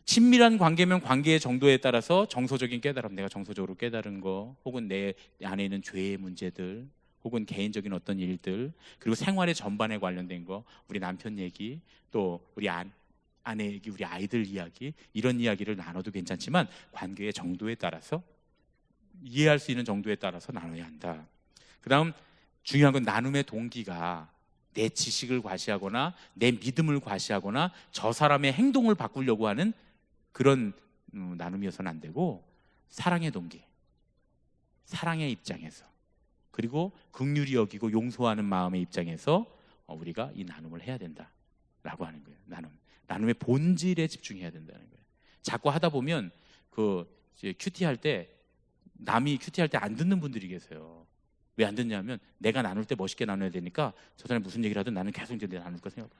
친밀한 관계면 관계의 정도에 따라서 정서적인 깨달음, 내가 정서적으로 깨달은 거, 혹은 내 안에 있는 죄의 문제들, 혹은 개인적인 어떤 일들, 그리고 생활의 전반에 관련된 거, 우리 남편 얘기, 또 우리 아내 얘기, 우리 아이들 이야기, 이런 이야기를 나눠도 괜찮지만 관계의 정도에 따라서, 이해할 수 있는 정도에 따라서 나눠야 한다. 그 다음 중요한 건 나눔의 동기가 내 지식을 과시하거나 내 믿음을 과시하거나 저 사람의 행동을 바꾸려고 하는 그런 나눔이어서는 안 되고, 사랑의 동기, 사랑의 입장에서, 그리고 긍휼히 여기고 용서하는 마음의 입장에서 우리가 이 나눔을 해야 된다라고 하는 거예요. 나눔의 본질에 집중해야 된다는 거예요. 자꾸 하다 보면 이제 큐티할 때, 남이 큐티할 때 안 듣는 분들이 계세요. 왜 안 듣냐면 내가 나눌 때 멋있게 나눠야 되니까 저 사람이 무슨 얘기를 하든 나는 계속 이제 내가 나눌 거 생각.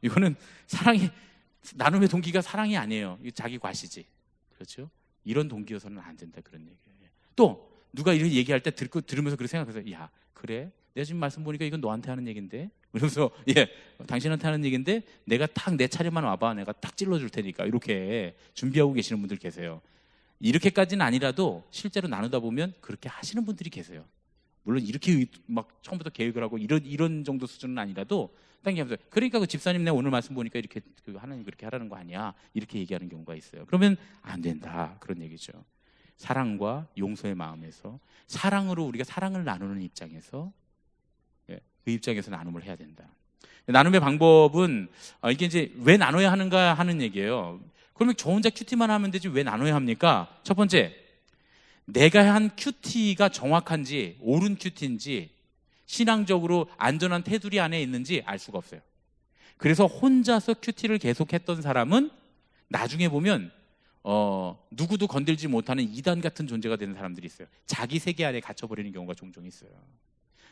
이거는 나눔의 동기가 사랑이 아니에요. 이거 자기 과시지. 그렇죠? 이런 동기여서는 안 된다, 그런 얘기예요. 또 누가 이런 얘기할 때 들으면서 그렇게 생각해서, 야, 그래? 내가 지금 말씀 보니까 이건 너한테 하는 얘긴데? 그러면서, 예, 당신한테 하는 얘긴데 내가 딱 내 차례만 와봐, 내가 딱 찔러줄 테니까, 이렇게 준비하고 계시는 분들 계세요. 이렇게까지는 아니라도 실제로 나누다 보면 그렇게 하시는 분들이 계세요. 물론 이렇게 막 처음부터 계획을 하고 이런 정도 수준은 아니라도 딱 얘기하면서, 그러니까 그 집사님 내가 오늘 말씀 보니까 이렇게 하나님 그렇게 하라는 거 아니야, 이렇게 얘기하는 경우가 있어요. 그러면 안 된다, 그런 얘기죠. 사랑과 용서의 마음에서, 사랑으로 우리가 사랑을 나누는 입장에서, 예, 그 입장에서 나눔을 해야 된다. 나눔의 방법은 이게 이제 왜 나눠야 하는가 하는 얘기예요. 그러면 저 혼자 큐티만 하면 되지 왜 나눠야 합니까? 첫 번째, 내가 한 큐티가 정확한지 옳은 큐티인지 신앙적으로 안전한 테두리 안에 있는지 알 수가 없어요. 그래서 혼자서 큐티를 계속했던 사람은 나중에 보면 누구도 건들지 못하는 이단 같은 존재가 되는 사람들이 있어요. 자기 세계 안에 갇혀버리는 경우가 종종 있어요.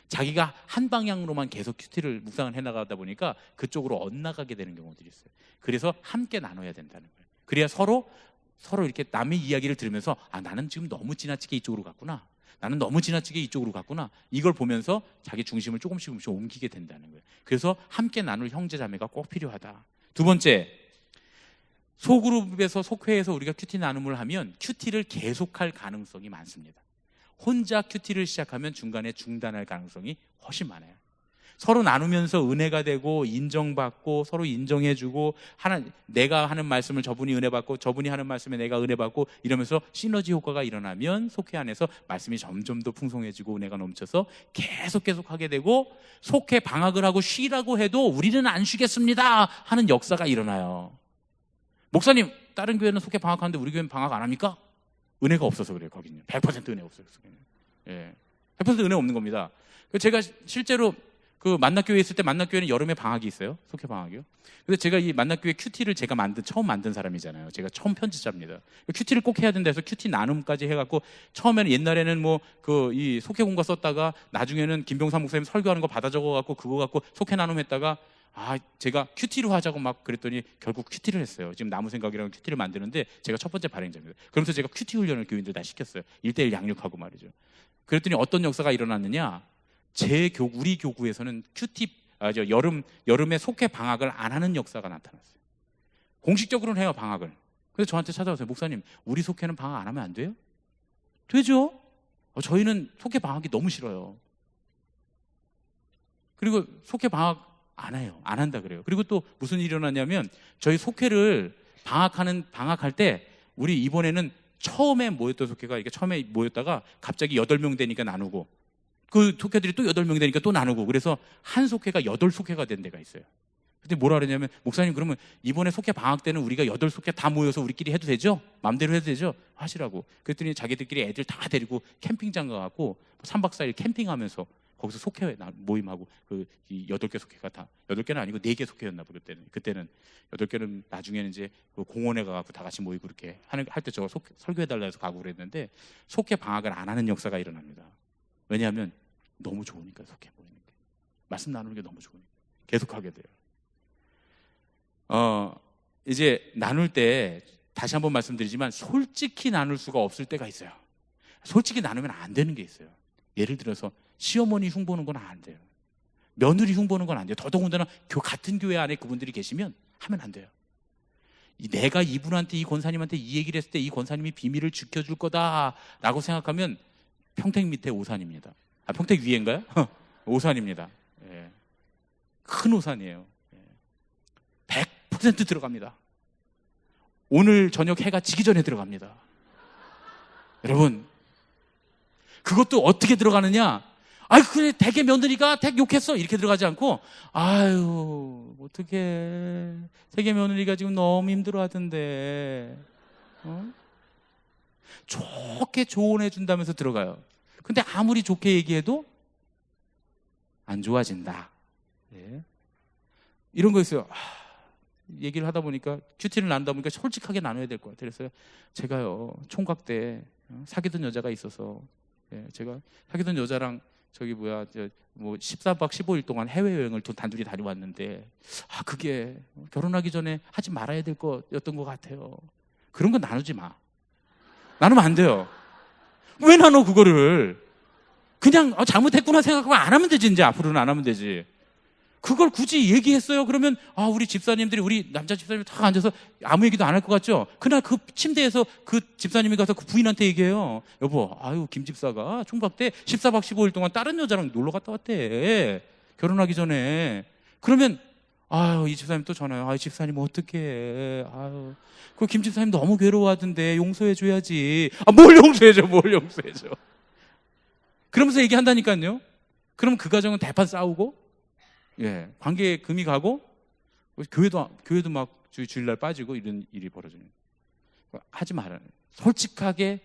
자기가 한 방향으로만 계속 큐티를 묵상을 해나가다 보니까 그쪽으로 엇나가게 되는 경우들이 있어요. 그래서 함께 나눠야 된다는 거예요. 그래야 서로 이렇게 남의 이야기를 들으면서, 아, 나는 지금 너무 지나치게 이쪽으로 갔구나, 나는 너무 지나치게 이쪽으로 갔구나, 이걸 보면서 자기 중심을 조금씩 옮기게 된다는 거예요. 그래서 함께 나눌 형제자매가 꼭 필요하다. 두 번째, 소그룹에서, 속회에서 우리가 큐티 나눔을 하면 큐티를 계속할 가능성이 많습니다. 혼자 큐티를 시작하면 중간에 중단할 가능성이 훨씬 많아요. 서로 나누면서 은혜가 되고 인정받고 서로 인정해주고, 내가 하는 말씀을 저분이 은혜받고 저분이 하는 말씀에 내가 은혜받고, 이러면서 시너지 효과가 일어나면 속회 안에서 말씀이 점점 더 풍성해지고 은혜가 넘쳐서 계속 하게 되고, 속회 방학을 하고 쉬라고 해도 우리는 안 쉬겠습니다 하는 역사가 일어나요. 목사님, 다른 교회는 속회 방학하는데 우리 교회는 방학 안 합니까? 은혜가 없어서 그래요. 거기는 100% 은혜 없어요. 예, 100% 은혜 없는 겁니다. 제가 실제로 만납교회 있을 때, 만납교회는 여름에 방학이 있어요. 속회 방학이요. 근데 제가 이 만납교회 큐티를 제가 처음 만든 사람이잖아요. 제가 처음 편집자입니다. 큐티를 꼭 해야 된다 해서 큐티 나눔까지 해갖고, 처음에는 옛날에는 이 속회 공과 썼다가 나중에는 김병삼 목사님 설교하는 거 받아 적어갖고 그거 갖고 속회 나눔했다가, 제가 큐티로 하자고 막 그랬더니 결국 큐티를 했어요. 지금 나무 생각이라는 큐티를 만드는데 제가 첫 번째 발행자입니다. 그러면서 제가 큐티 훈련을 교인들 다 시켰어요. 1:1 양육하고 말이죠. 그랬더니 어떤 역사가 일어났느냐, 우리 교구에서는 여름에 속회 방학을 안 하는 역사가 나타났어요. 공식적으로는 해요, 방학을. 그래서 저한테 찾아오세요. 목사님, 우리 속회는 방학 안 하면 안 돼요? 되죠. 저희는 속회 방학이 너무 싫어요. 그리고 속회 방학 안 해요. 안 한다 그래요. 그리고 또 무슨 일이 일어났냐면, 저희 속회를 방학할 때, 우리 이번에는 처음에 모였던 속회가, 이게 처음에 모였다가 갑자기 8명 되니까 나누고, 그 속회들이 또 8명 되니까 또 나누고, 그래서 한 속회가 8속회가 된 데가 있어요. 근데 뭐라 그러냐면, 목사님, 그러면 이번에 속회 방학 때는 우리가 8속회 다 모여서 우리끼리 해도 되죠? 마음대로 해도 되죠? 하시라고. 그랬더니 자기들끼리 애들 다 데리고 캠핑장 가갖고 3박 4일 캠핑하면서 거기서 속회 모임하고, 이 8개 속회가 다, 8개는 아니고 4개 속회였나 봐, 그때는 8개는 나중에는 이제 공원에 가갖고 다 같이 모이고 이렇게 할 때 저 설교해달라 해서 가고 그랬는데, 속회 방학을 안 하는 역사가 일어납니다. 왜냐하면 너무 좋으니까, 속회 모이는 게, 말씀 나누는 게 너무 좋으니까 계속하게 돼요. 이제 나눌 때 다시 한번 말씀드리지만, 솔직히 나눌 수가 없을 때가 있어요. 솔직히 나누면 안 되는 게 있어요. 예를 들어서 시어머니 흉보는 건 안 돼요. 며느리 흉보는 건 안 돼요. 더더군다나 같은 교회 안에 그분들이 계시면 하면 안 돼요. 내가 이분한테, 이 권사님한테 이 얘기를 했을 때 이 권사님이 비밀을 지켜줄 거다라고 생각하면 평택 밑에 오산입니다. 평택 위에인가요? 오산입니다. 예. 큰 오산이에요. 100% 들어갑니다. 오늘 저녁 해가 지기 전에 들어갑니다. 여러분, 그것도 어떻게 들어가느냐? 아이, 그래, 댁의 며느리가 댁 욕했어. 이렇게 들어가지 않고, 아유, 어떡해. 댁의 며느리가 지금 너무 힘들어 하던데. 좋게 조언해 준다면서 들어가요. 근데 아무리 좋게 얘기해도 안 좋아진다. 예. 이런 거 있어요. 얘기를 하다 보니까, 큐티를 나누다 보니까 솔직하게 나눠야 될 것 같아요. 그래서 제가요, 총각 때 사귀던 여자가 있어서, 제가 사귀던 여자랑 뭐 14박 15일 동안 해외여행을 단둘이 다녀왔는데, 그게 결혼하기 전에 하지 말아야 될 거였던 것 같아요. 그런 건 나누지 마. 나누면 안 돼요. 왜 나눠, 그거를? 그냥 잘못했구나 생각하고 안 하면 되지. 이제 앞으로는 안 하면 되지. 그걸 굳이 얘기했어요. 그러면 우리 집사님들이, 우리 남자 집사님이 다 앉아서 아무 얘기도 안 할 것 같죠? 그날 그 침대에서 그 집사님이 가서 그 부인한테 얘기해요. 여보, 김 집사가 총각 때 14박 15일 동안 다른 여자랑 놀러 갔다 왔대. 결혼하기 전에. 그러면 이 집사님 또 전화해요. 집사님 어떡해. 그 김 집사님 너무 괴로워하던데 용서해줘야지. 뭘 용서해줘. 그러면서 얘기한다니까요. 그럼 그 가정은 대판 싸우고, 관계에 금이 가고, 교회도 막 주일날 빠지고, 이런 일이 벌어지는 거예요. 하지 말아요. 솔직하게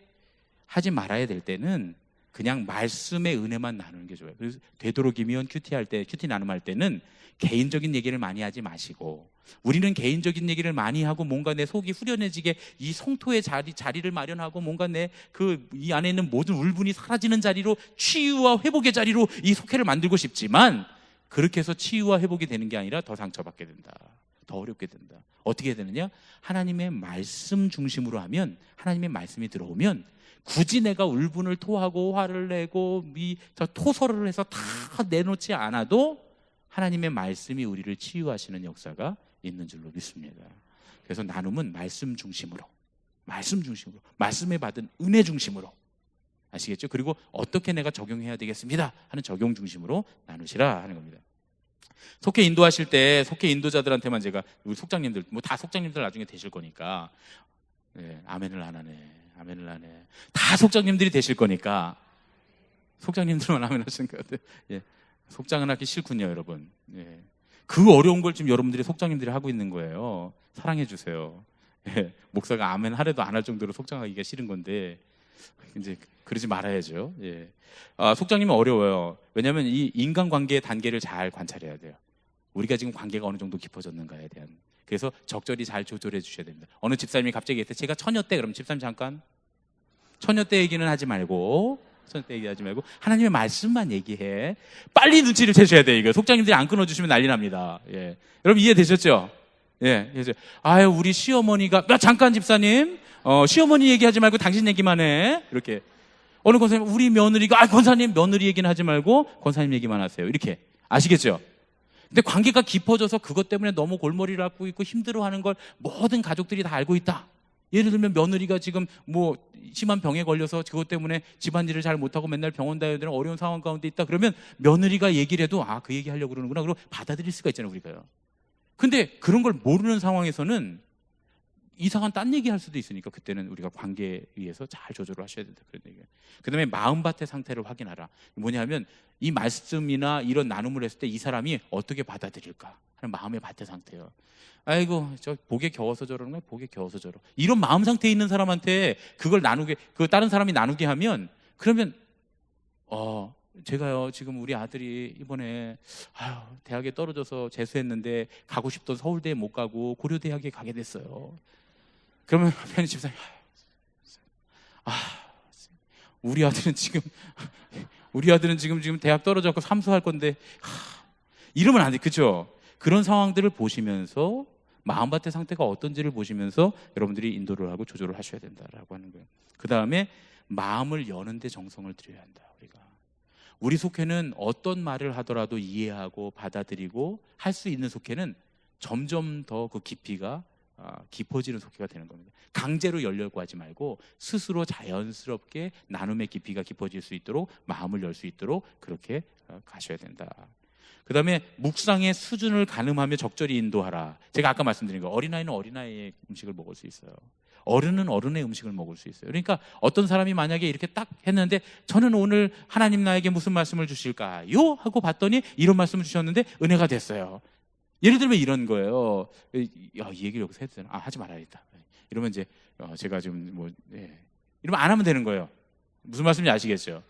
하지 말아야 될 때는 그냥 말씀의 은혜만 나누는 게 좋아요. 그래서 되도록이면 큐티 나눔할 때는 개인적인 얘기를 많이 하지 마시고, 우리는 개인적인 얘기를 많이 하고 뭔가 내 속이 후련해지게 이 성토의 자리를 마련하고 뭔가 이 안에 있는 모든 울분이 사라지는 자리로, 치유와 회복의 자리로 이 속회를 만들고 싶지만, 그렇게 해서 치유와 회복이 되는 게 아니라 더 상처받게 된다. 더 어렵게 된다. 어떻게 해야 되느냐? 하나님의 말씀 중심으로 하면, 하나님의 말씀이 들어오면 굳이 내가 울분을 토하고 화를 내고 토설을 해서 다 내놓지 않아도 하나님의 말씀이 우리를 치유하시는 역사가 있는 줄로 믿습니다. 그래서 나눔은 말씀 중심으로, 말씀에 받은 은혜 중심으로, 아시겠죠? 그리고 어떻게 내가 적용해야 되겠습니다 하는 적용 중심으로 나누시라 하는 겁니다. 속회 인도하실 때 속회 인도자들한테만 제가, 우리 속장님들, 다 속장님들 나중에 되실 거니까, 아멘을 안 하네. 다 속장님들이 되실 거니까 속장님들만 아멘 하시는 것 같아요. 속장은 하기 싫군요, 여러분. 그 어려운 걸 지금 여러분들이 속장님들이 하고 있는 거예요. 사랑해 주세요. 목사가 아멘 하래도 안 할 정도로 속장하기가 싫은 건데, 이제 그러지 말아야죠. 속장님은 어려워요. 왜냐하면 이 인간관계의 단계를 잘 관찰해야 돼요. 우리가 지금 관계가 어느 정도 깊어졌는가에 대한. 그래서 적절히 잘 조절해 주셔야 됩니다. 어느 집사님이 갑자기 얘기했어요. 제가 처녀 때, 그럼 집사님 잠깐, 처녀 때 얘기는 하지 말고, 하나님의 말씀만 얘기해. 빨리 눈치를 채셔야 돼요. 이거 속장님들이 안 끊어주시면 난리 납니다. 여러분 이해되셨죠? 그래서 우리 시어머니가, 잠깐 집사님, 시어머니 얘기하지 말고 당신 얘기만 해. 이렇게. 어느 권사님, 우리 며느리가, 권사님 며느리 얘기는 하지 말고 권사님 얘기만 하세요. 이렇게. 아시겠죠? 근데 관계가 깊어져서 그것 때문에 너무 골머리를 앓고 있고 힘들어하는 걸 모든 가족들이 다 알고 있다. 예를 들면 며느리가 지금 심한 병에 걸려서 그것 때문에 집안일을 잘 못하고 맨날 병원 다녀야 되는 어려운 상황 가운데 있다. 그러면 며느리가 얘기를 해도 그 얘기 하려고 그러는구나. 그리고 받아들일 수가 있잖아요, 우리가요. 근데 그런 걸 모르는 상황에서는 이상한 딴 얘기 할 수도 있으니까, 그때는 우리가 관계에 의해서 잘 조절을 하셔야 된다. 그런 얘기예요. 그 다음에 마음밭의 상태를 확인하라. 뭐냐면 이 말씀이나 이런 나눔을 했을 때 이 사람이 어떻게 받아들일까 하는 마음의 밭의 상태예요. 저 복에 겨워서 저러는 거야, 복에 겨워서 저러. 이런 마음 상태에 있는 사람한테 그걸 다른 사람이 나누게 하면, 그러면 제가요, 지금 우리 아들이 이번에 대학에 떨어져서 재수했는데 가고 싶던 서울대에 못 가고 고려대학에 가게 됐어요. 그러면 편히 집사님, 우리 아들은 지금 대학 떨어져서 삼수할 건데, 이러면 안 돼, 그죠? 그런 상황들을 보시면서 마음밭의 상태가 어떤지를 보시면서 여러분들이 인도를 하고 조절을 하셔야 된다라고 하는 거예요. 그 다음에 마음을 여는데 정성을 들여야 한다. 우리 속회는 어떤 말을 하더라도 이해하고 받아들이고 할 수 있는 속회는 점점 더 그 깊이가 깊어지는 속회가 되는 겁니다. 강제로 열려고 하지 말고 스스로 자연스럽게 나눔의 깊이가 깊어질 수 있도록 마음을 열 수 있도록 그렇게 가셔야 된다. 그 다음에 묵상의 수준을 가늠하며 적절히 인도하라. 제가 아까 말씀드린 거, 어린아이는 어린아이의 음식을 먹을 수 있어요. 어른은 어른의 음식을 먹을 수 있어요. 그러니까 어떤 사람이 만약에 이렇게 딱 했는데 저는 오늘 하나님 나에게 무슨 말씀을 주실까요? 하고 봤더니 이런 말씀을 주셨는데 은혜가 됐어요. 예를 들면 이런 거예요. 이 얘기를 여기서 해도 되나? 하지 말아야겠다. 이러면 이제 제가 지금 이러면 안 하면 되는 거예요. 무슨 말씀인지 아시겠죠?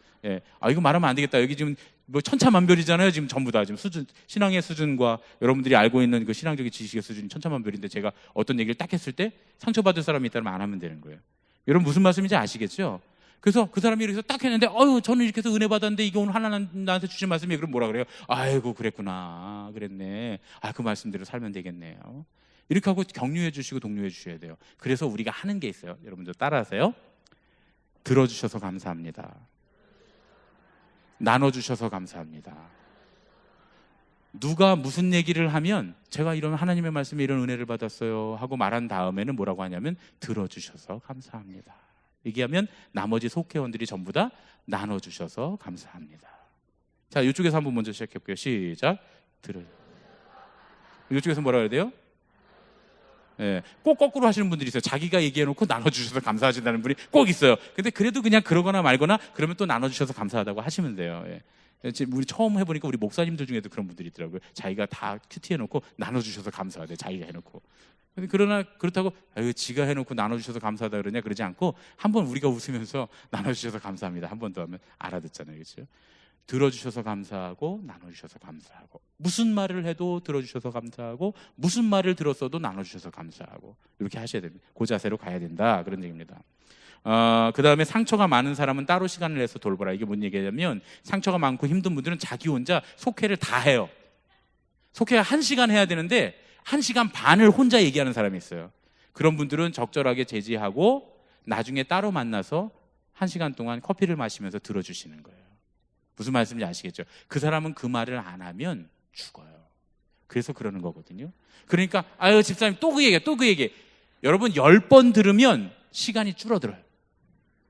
이거 말하면 안 되겠다. 여기 지금 천차만별이잖아요. 지금 전부 다 지금 수준, 신앙의 수준과 여러분들이 알고 있는 그 신앙적인 지식의 수준이 천차만별인데 제가 어떤 얘기를 딱 했을 때 상처받을 사람이 있다면 안 하면 되는 거예요. 여러분 무슨 말씀인지 아시겠죠? 그래서 그 사람이 이렇게 딱 했는데 저는 이렇게 해서 은혜 받았는데 이게 오늘 하나님 나한테 주신 말씀이 그럼 뭐라 그래요? 아이고 그랬구나. 그랬네. 그 말씀대로 살면 되겠네요. 이렇게 하고 격려해 주시고 독려해 주셔야 돼요. 그래서 우리가 하는 게 있어요. 여러분들 따라하세요. 들어주셔서 감사합니다. 나눠주셔서 감사합니다. 누가 무슨 얘기를 하면 제가 이런 하나님의 말씀에 이런 은혜를 받았어요 하고 말한 다음에는 뭐라고 하냐면 들어주셔서 감사합니다. 얘기하면 나머지 속회원들이 전부 다 나눠주셔서 감사합니다. 자, 이쪽에서 한번 먼저 시작해볼게요. 시작. 이쪽에서 뭐라 해야 돼요? 꼭 거꾸로 하시는 분들이 있어요. 자기가 얘기해놓고 나눠주셔서 감사하신다는 분이 꼭 있어요. 근데 그래도 그냥 그러거나 말거나 그러면 또 나눠주셔서 감사하다고 하시면 돼요. 우리 처음 해보니까 우리 목사님들 중에도 그런 분들이 있더라고요. 자기가 다 큐티해놓고 나눠주셔서 감사하대. 자기가 해놓고. 그러나 그렇다고 지가 해놓고 나눠주셔서 감사하다 그러냐 그러지 않고 한번 우리가 웃으면서 나눠주셔서 감사합니다. 한 번 더 하면 알아듣잖아요. 그렇죠? 들어주셔서 감사하고 나눠주셔서 감사하고 무슨 말을 해도 들어주셔서 감사하고 무슨 말을 들었어도 나눠주셔서 감사하고 이렇게 하셔야 됩니다. 그 자세로 가야 된다 그런 얘기입니다. 그 다음에 상처가 많은 사람은 따로 시간을 내서 돌보라. 이게 뭔 얘기냐면 상처가 많고 힘든 분들은 자기 혼자 속회를 다 해요. 속회가 1시간 해야 되는데 1시간 반을 혼자 얘기하는 사람이 있어요. 그런 분들은 적절하게 제지하고 나중에 따로 만나서 1시간 동안 커피를 마시면서 들어주시는 거예요. 무슨 말씀인지 아시겠죠? 그 사람은 그 말을 안 하면 죽어요. 그래서 그러는 거거든요. 그러니까 집사님 또 그 얘기 여러분 10번 들으면 시간이 줄어들어요.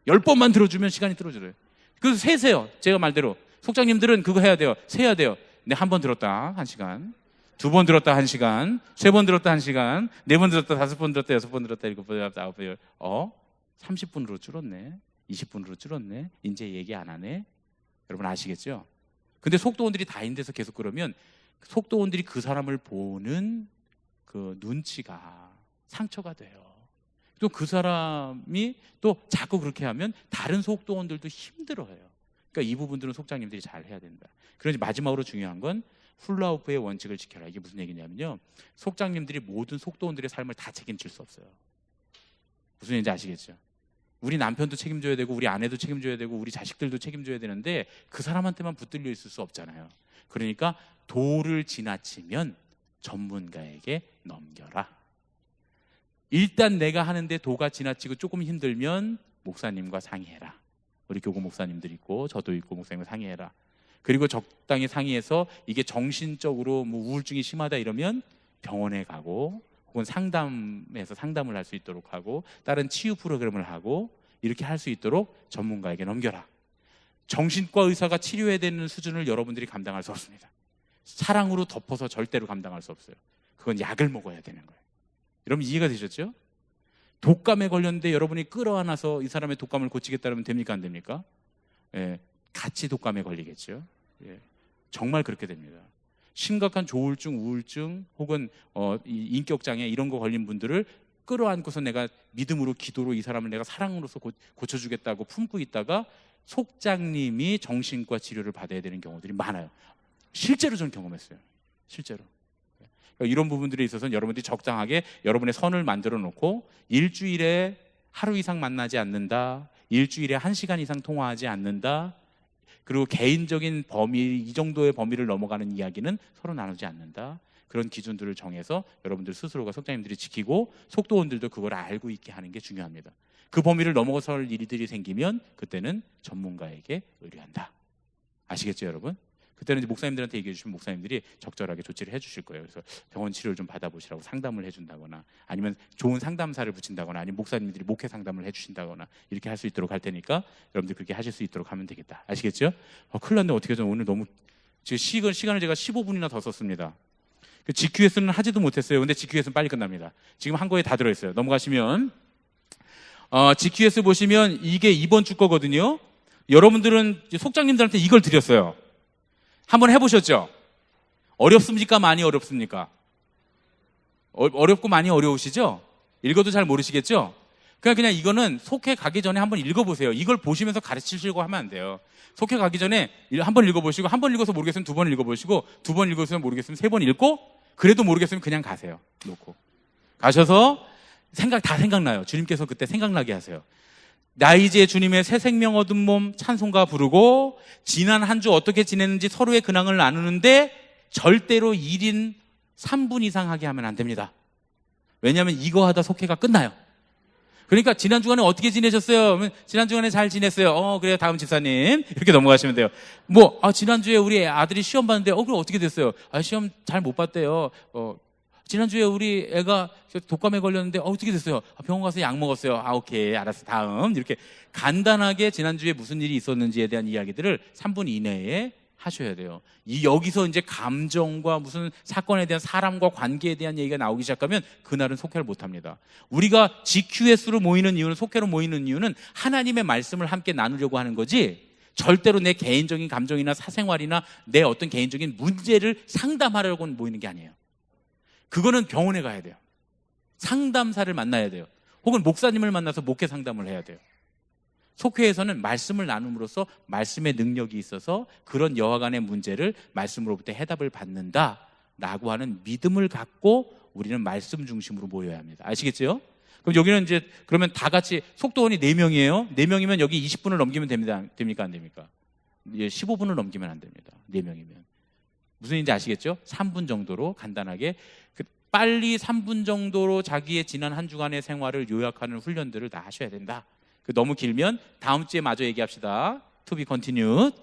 10번만 들어주면 시간이 줄어들어요. 그래서 세세요. 제가 말대로 속장님들은 그거 해야 돼요. 세야 돼요. 네, 1번 들었다 1시간, 2번 들었다 1시간, 3번 들었다 1시간, 4번 들었다 5번 들었다 6번 들었다 7번 들었다 9번 30분으로 줄었네. 20분으로 줄었네. 이제 얘기 안 하네. 여러분 아시겠죠? 근데 속도원들이 다인 데서 계속 그러면 속도원들이 그 사람을 보는 그 눈치가 상처가 돼요. 또 그 사람이 또 자꾸 그렇게 하면 다른 속도원들도 힘들어해요. 그러니까 이 부분들은 속장님들이 잘 해야 된다. 그러니 마지막으로 중요한 건 훌라후프의 원칙을 지켜라. 이게 무슨 얘기냐면요, 속장님들이 모든 속도원들의 삶을 다 책임질 수 없어요. 무슨 얘기인지 아시겠죠? 우리 남편도 책임져야 되고 우리 아내도 책임져야 되고 우리 자식들도 책임져야 되는데 그 사람한테만 붙들려 있을 수 없잖아요. 그러니까 도를 지나치면 전문가에게 넘겨라. 일단 내가 하는데 도가 지나치고 조금 힘들면 목사님과 상의해라. 우리 교구 목사님들 있고 저도 있고 목사님과 상의해라. 그리고 적당히 상의해서 이게 정신적으로 우울증이 심하다 이러면 병원에 가고 혹은 상담에서 상담을 할 수 있도록 하고 다른 치유 프로그램을 하고 이렇게 할 수 있도록 전문가에게 넘겨라. 정신과 의사가 치료해야 되는 수준을 여러분들이 감당할 수 없습니다. 사랑으로 덮어서 절대로 감당할 수 없어요. 그건 약을 먹어야 되는 거예요. 여러분 이해가 되셨죠? 독감에 걸렸는데 여러분이 끌어안아서 이 사람의 독감을 고치겠다면 됩니까 안 됩니까? 같이 독감에 걸리겠죠. 정말 그렇게 됩니다. 심각한 조울증, 우울증 혹은 인격장애 이런 거 걸린 분들을 끌어안고서 내가 믿음으로 기도로 이 사람을 내가 사랑으로서 고쳐주겠다고 품고 있다가 속장님이 정신과 치료를 받아야 되는 경우들이 많아요. 실제로 저는 경험했어요. 실제로. 그러니까 이런 부분들에 있어서는 여러분들이 적당하게 여러분의 선을 만들어 놓고 일주일에 하루 이상 만나지 않는다, 일주일에 1시간 이상 통화하지 않는다, 그리고 개인적인 범위, 이 정도의 범위를 넘어가는 이야기는 서로 나누지 않는다. 그런 기준들을 정해서 여러분들 스스로가 속장님들이 지키고 속도원들도 그걸 알고 있게 하는 게 중요합니다. 그 범위를 넘어설 일들이 생기면 그때는 전문가에게 의뢰한다. 아시겠죠, 여러분? 그때는 이제 목사님들한테 얘기해 주시면 목사님들이 적절하게 조치를 해주실 거예요. 그래서 병원 치료를 좀 받아보시라고 상담을 해준다거나, 아니면 좋은 상담사를 붙인다거나, 아니면 목사님들이 목회 상담을 해주신다거나, 이렇게 할 수 있도록 할 테니까 여러분들 그렇게 하실 수 있도록 하면 되겠다. 아시겠죠? 큰일 났네. 어떻게 좀 오늘 너무 지금 시간을 제가 15분이나 더 썼습니다. GQS는 하지도 못했어요. 근데 GQS는 빨리 끝납니다. 지금 한 거에 다 들어있어요. 넘어가시면 GQS 보시면 이게 이번 주 거거든요. 여러분들은 속장님들한테 이걸 드렸어요. 한번 해보셨죠? 어렵습니까? 많이 어렵습니까? 어렵고 많이 어려우시죠? 읽어도 잘 모르시겠죠? 그냥 이거는 속회 가기 전에 한번 읽어보세요. 이걸 보시면서 가르치시려고 하면 안 돼요. 속회 가기 전에 한번 읽어보시고, 한 번 읽어서 모르겠으면 두 번 읽어보시고, 두 번 읽었으면 모르겠으면 세 번 읽고, 그래도 모르겠으면 그냥 가세요. 놓고 가셔서 다 생각나요. 주님께서 그때 생각나게 하세요. 나 이제 주님의 새 생명 얻은 몸 찬송가 부르고, 지난 한 주 어떻게 지냈는지 서로의 근황을 나누는데 절대로 1인 3분 이상 하게 하면 안 됩니다. 왜냐하면 이거 하다 속회가 끝나요. 그러니까 지난 주간에 어떻게 지내셨어요? 지난 주간에 잘 지냈어요. 그래요. 다음 집사님. 이렇게 넘어가시면 돼요. 지난주에 우리 아들이 시험 봤는데 그럼 어떻게 됐어요? 시험 잘 못 봤대요. 지난주에 우리 애가 독감에 걸렸는데 어떻게 됐어요? 병원 가서 약 먹었어요. 오케이, 알았어. 다음. 이렇게 간단하게 지난주에 무슨 일이 있었는지에 대한 이야기들을 3분 이내에 하셔야 돼요. 여기서 이제 감정과 무슨 사건에 대한, 사람과 관계에 대한 얘기가 나오기 시작하면 그날은 속회를 못합니다. 우리가 GQS로 모이는 이유는, 속회로 모이는 이유는 하나님의 말씀을 함께 나누려고 하는 거지, 절대로 내 개인적인 감정이나 사생활이나 내 어떤 개인적인 문제를 상담하려고 모이는 게 아니에요. 그거는 병원에 가야 돼요. 상담사를 만나야 돼요. 혹은 목사님을 만나서 목회 상담을 해야 돼요. 속회에서는 말씀을 나눔으로써 말씀의 능력이 있어서 그런 여와 간의 문제를 말씀으로부터 해답을 받는다라고 하는 믿음을 갖고 우리는 말씀 중심으로 모여야 합니다. 아시겠죠? 그럼 여기는 이제 그러면 다 같이, 속도원이 4명이에요. 4명이면 여기 20분을 넘기면 됩니까? 안 됩니까? 15분을 넘기면 안 됩니다. 4명이면. 무슨 일인지 아시겠죠? 3분 정도로 간단하게, 빨리 3분 정도로 자기의 지난 한 주간의 생활을 요약하는 훈련들을 다 하셔야 된다. 너무 길면 다음 주에 마저 얘기합시다. To be continued.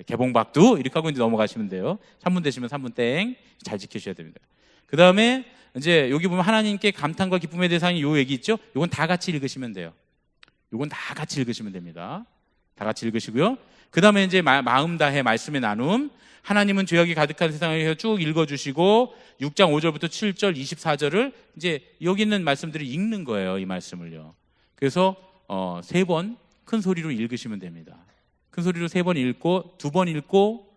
개봉박두 이렇게 하고 이제 넘어가시면 돼요. 3분 되시면 3분 땡 잘 지키셔야 됩니다. 그 다음에 이제 여기 보면 하나님께 감탄과 기쁨의 대상이 요 얘기 있죠? 요건 다 같이 읽으시면 돼요. 요건 다 같이 읽으시면 됩니다. 다 같이 읽으시고요. 그 다음에 이제 마음 다해 말씀의 나눔. 하나님은 죄악이 가득한 세상을 해서 쭉 읽어주시고 6장 5절부터 7절 24절을 이제 여기 있는 말씀들을 읽는 거예요. 이 말씀을요. 그래서 3번 큰 소리로 읽으시면 됩니다. 큰 소리로 3번 읽고, 2번 읽고,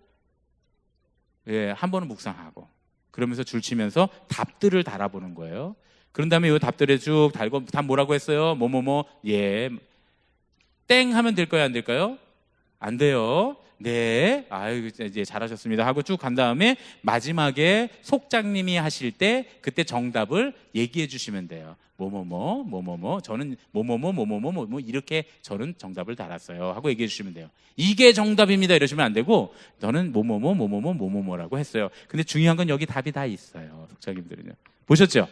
한 번은 묵상하고, 그러면서 줄치면서 답들을 달아보는 거예요. 그런 다음에 이 답들에 쭉 달고, 답 뭐라고 했어요? 땡 하면 될까요? 안 될까요? 안 돼요. 네, 이제 잘하셨습니다 하고 쭉 간 다음에 마지막에 속장님이 하실 때 그때 정답을 얘기해 주시면 돼요. 저는 이렇게 저는 정답을 달았어요 하고 얘기해 주시면 돼요. 이게 정답입니다 이러시면 안 되고, 저는 뭐라고 했어요. 근데 중요한 건 여기 답이 다 있어요. 속장님들은요. 보셨죠?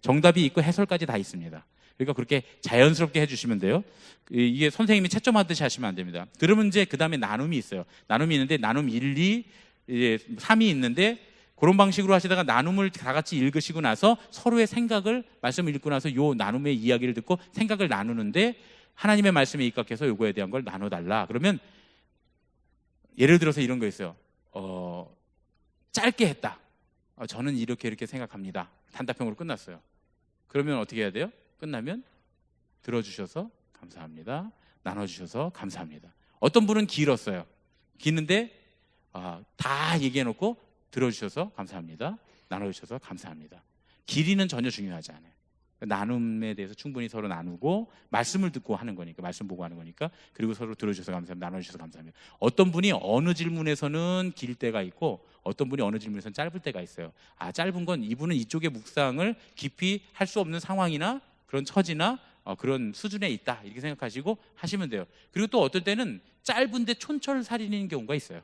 정답이 있고 해설까지 다 있습니다. 그러니까 그렇게 자연스럽게 해주시면 돼요. 이게 선생님이 채점하듯이 하시면 안 됩니다. 그러면 이제 그 다음에 나눔이 있어요. 나눔이 있는데 나눔 1, 2, 3이 있는데, 그런 방식으로 하시다가 나눔을 다 같이 읽으시고 나서 서로의 생각을, 말씀을 읽고 나서 요 나눔의 이야기를 듣고 생각을 나누는데, 하나님의 말씀에 입각해서 요거에 대한 걸 나눠달라. 그러면 예를 들어서 이런 거 있어요. 짧게 했다. 저는 이렇게 생각합니다. 단답형으로 끝났어요. 그러면 어떻게 해야 돼요? 끝나면 들어주셔서 감사합니다. 나눠주셔서 감사합니다. 어떤 분은 길었어요. 기는데 다 얘기해놓고 들어주셔서 감사합니다. 나눠주셔서 감사합니다. 길이는 전혀 중요하지 않아요. 나눔에 대해서 충분히 서로 나누고, 말씀을 듣고 하는 거니까, 말씀 보고 하는 거니까, 그리고 서로 들어주셔서 감사합니다. 나눠주셔서 감사합니다. 어떤 분이 어느 질문에서는 길 때가 있고, 어떤 분이 어느 질문에서는 짧을 때가 있어요. 짧은 건 이분은 이쪽의 묵상을 깊이 할 수 없는 상황이나 그런 처지나 그런 수준에 있다 이렇게 생각하시고 하시면 돼요. 그리고 또 어떨 때는 짧은데 촌철살인인 경우가 있어요.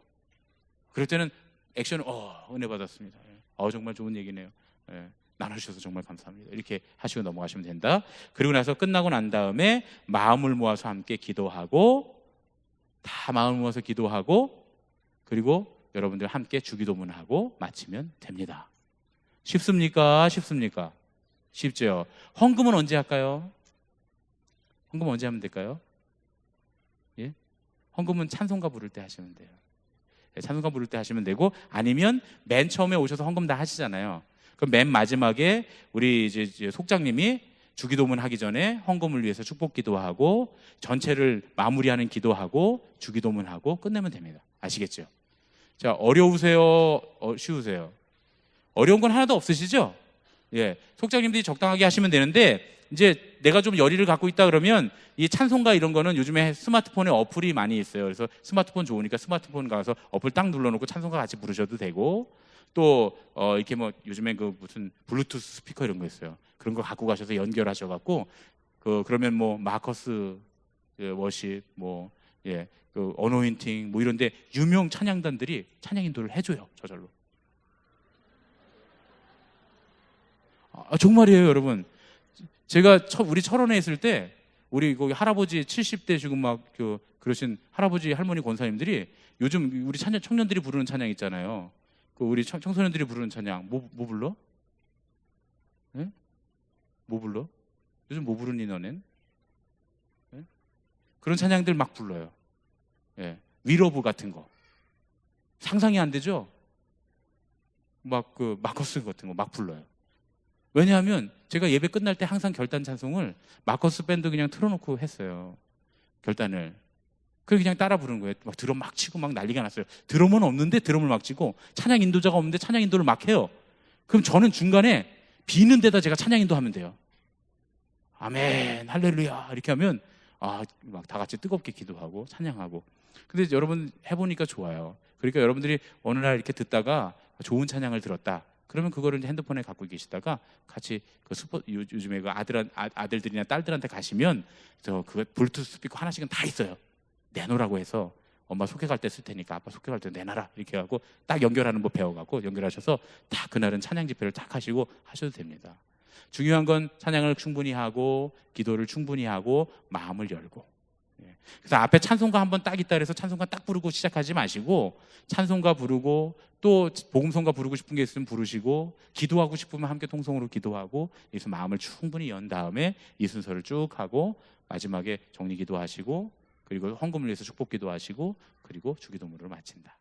그럴 때는 액션을 은혜 받았습니다. 정말 좋은 얘기네요. 나눠주셔서 정말 감사합니다. 이렇게 하시고 넘어가시면 된다. 그리고 나서 끝나고 난 다음에 마음을 모아서 함께 기도하고, 다 마음을 모아서 기도하고, 그리고 여러분들 함께 주기도문하고 마치면 됩니다. 쉽습니까? 쉽습니까? 쉽죠. 헌금은 언제 할까요? 헌금 언제 하면 될까요? 예? 헌금은 찬송가 부를 때 하시면 돼요. 찬송가 부를 때 하시면 되고, 아니면 맨 처음에 오셔서 헌금 다 하시잖아요. 그럼 맨 마지막에 우리 이제 속장님이 주기도문 하기 전에 헌금을 위해서 축복 기도하고 전체를 마무리하는 기도하고 주기도문하고 끝내면 됩니다. 아시겠죠? 자, 어려우세요? 쉬우세요? 어려운 건 하나도 없으시죠? 예, 속장님들이 적당하게 하시면 되는데, 이제 내가 좀 열의를 갖고 있다 그러면 이 찬송가 이런 거는 요즘에 스마트폰에 어플이 많이 있어요. 그래서 스마트폰 좋으니까 스마트폰 가서 어플 딱 눌러놓고 찬송가 같이 부르셔도 되고, 또 이렇게 뭐 요즘에 그 무슨 블루투스 스피커 이런 거 있어요. 그런 거 갖고 가셔서 연결하셔갖고 그러면 뭐 마커스 워십 뭐 그 어노인팅 뭐 이런데 유명 찬양단들이 찬양 인도를 해줘요. 저절로. 정말이에요, 여러분. 제가 우리 철원에 있을 때 우리 거기 할아버지 70대 지금 막 그러신 할아버지 할머니 권사님들이 요즘 우리 청년들이 부르는 찬양 있잖아요. 그 우리 청소년들이 부르는 찬양 뭐 불러? 네? 뭐 불러? 요즘 뭐 부르니 너넨? 네? 그런 찬양들 막 불러요. 예. 위러브 같은 거 상상이 안 되죠? 막 그 마커스 같은 거 막 불러요. 왜냐하면 제가 예배 끝날 때 항상 결단 찬송을 마커스 밴드 그냥 틀어놓고 했어요. 결단을. 그래서 그냥 따라 부르는 거예요. 막 드럼 막 치고 막 난리가 났어요. 드럼은 없는데 드럼을 막 치고, 찬양 인도자가 없는데 찬양 인도를 막 해요. 그럼 저는 중간에 비는 데다 제가 찬양 인도하면 돼요. 아멘, 할렐루야 이렇게 하면 막 다 같이 뜨겁게 기도하고 찬양하고. 근데 여러분 해보니까 좋아요. 그러니까 여러분들이 어느 날 이렇게 듣다가 좋은 찬양을 들었다. 그러면 그거를 이제 핸드폰에 갖고 계시다가 같이 요즘에 그 아들들이나 딸들한테 가시면 그 블루투스 스피커 하나씩은 다 있어요. 내놓으라고 해서 엄마 속회 갈 때 쓸 테니까 아빠 속회 갈 때 내놔라 이렇게 하고 딱 연결하는 법 배워갖고 연결하셔서 딱 그날은 찬양 집회를 딱 하시고 하셔도 됩니다. 중요한 건 찬양을 충분히 하고 기도를 충분히 하고 마음을 열고. 그래서 앞에 찬송가 한번 딱 있다 그래서 찬송가 딱 부르고 시작하지 마시고, 찬송가 부르고 또 복음성가 부르고 싶은 게 있으면 부르시고, 기도하고 싶으면 함께 통성으로 기도하고, 여기서 마음을 충분히 연 다음에 이 순서를 쭉 하고 마지막에 정리 기도하시고, 그리고 헌금을 위해서 축복 기도하시고, 그리고 주기도문으로 마친다.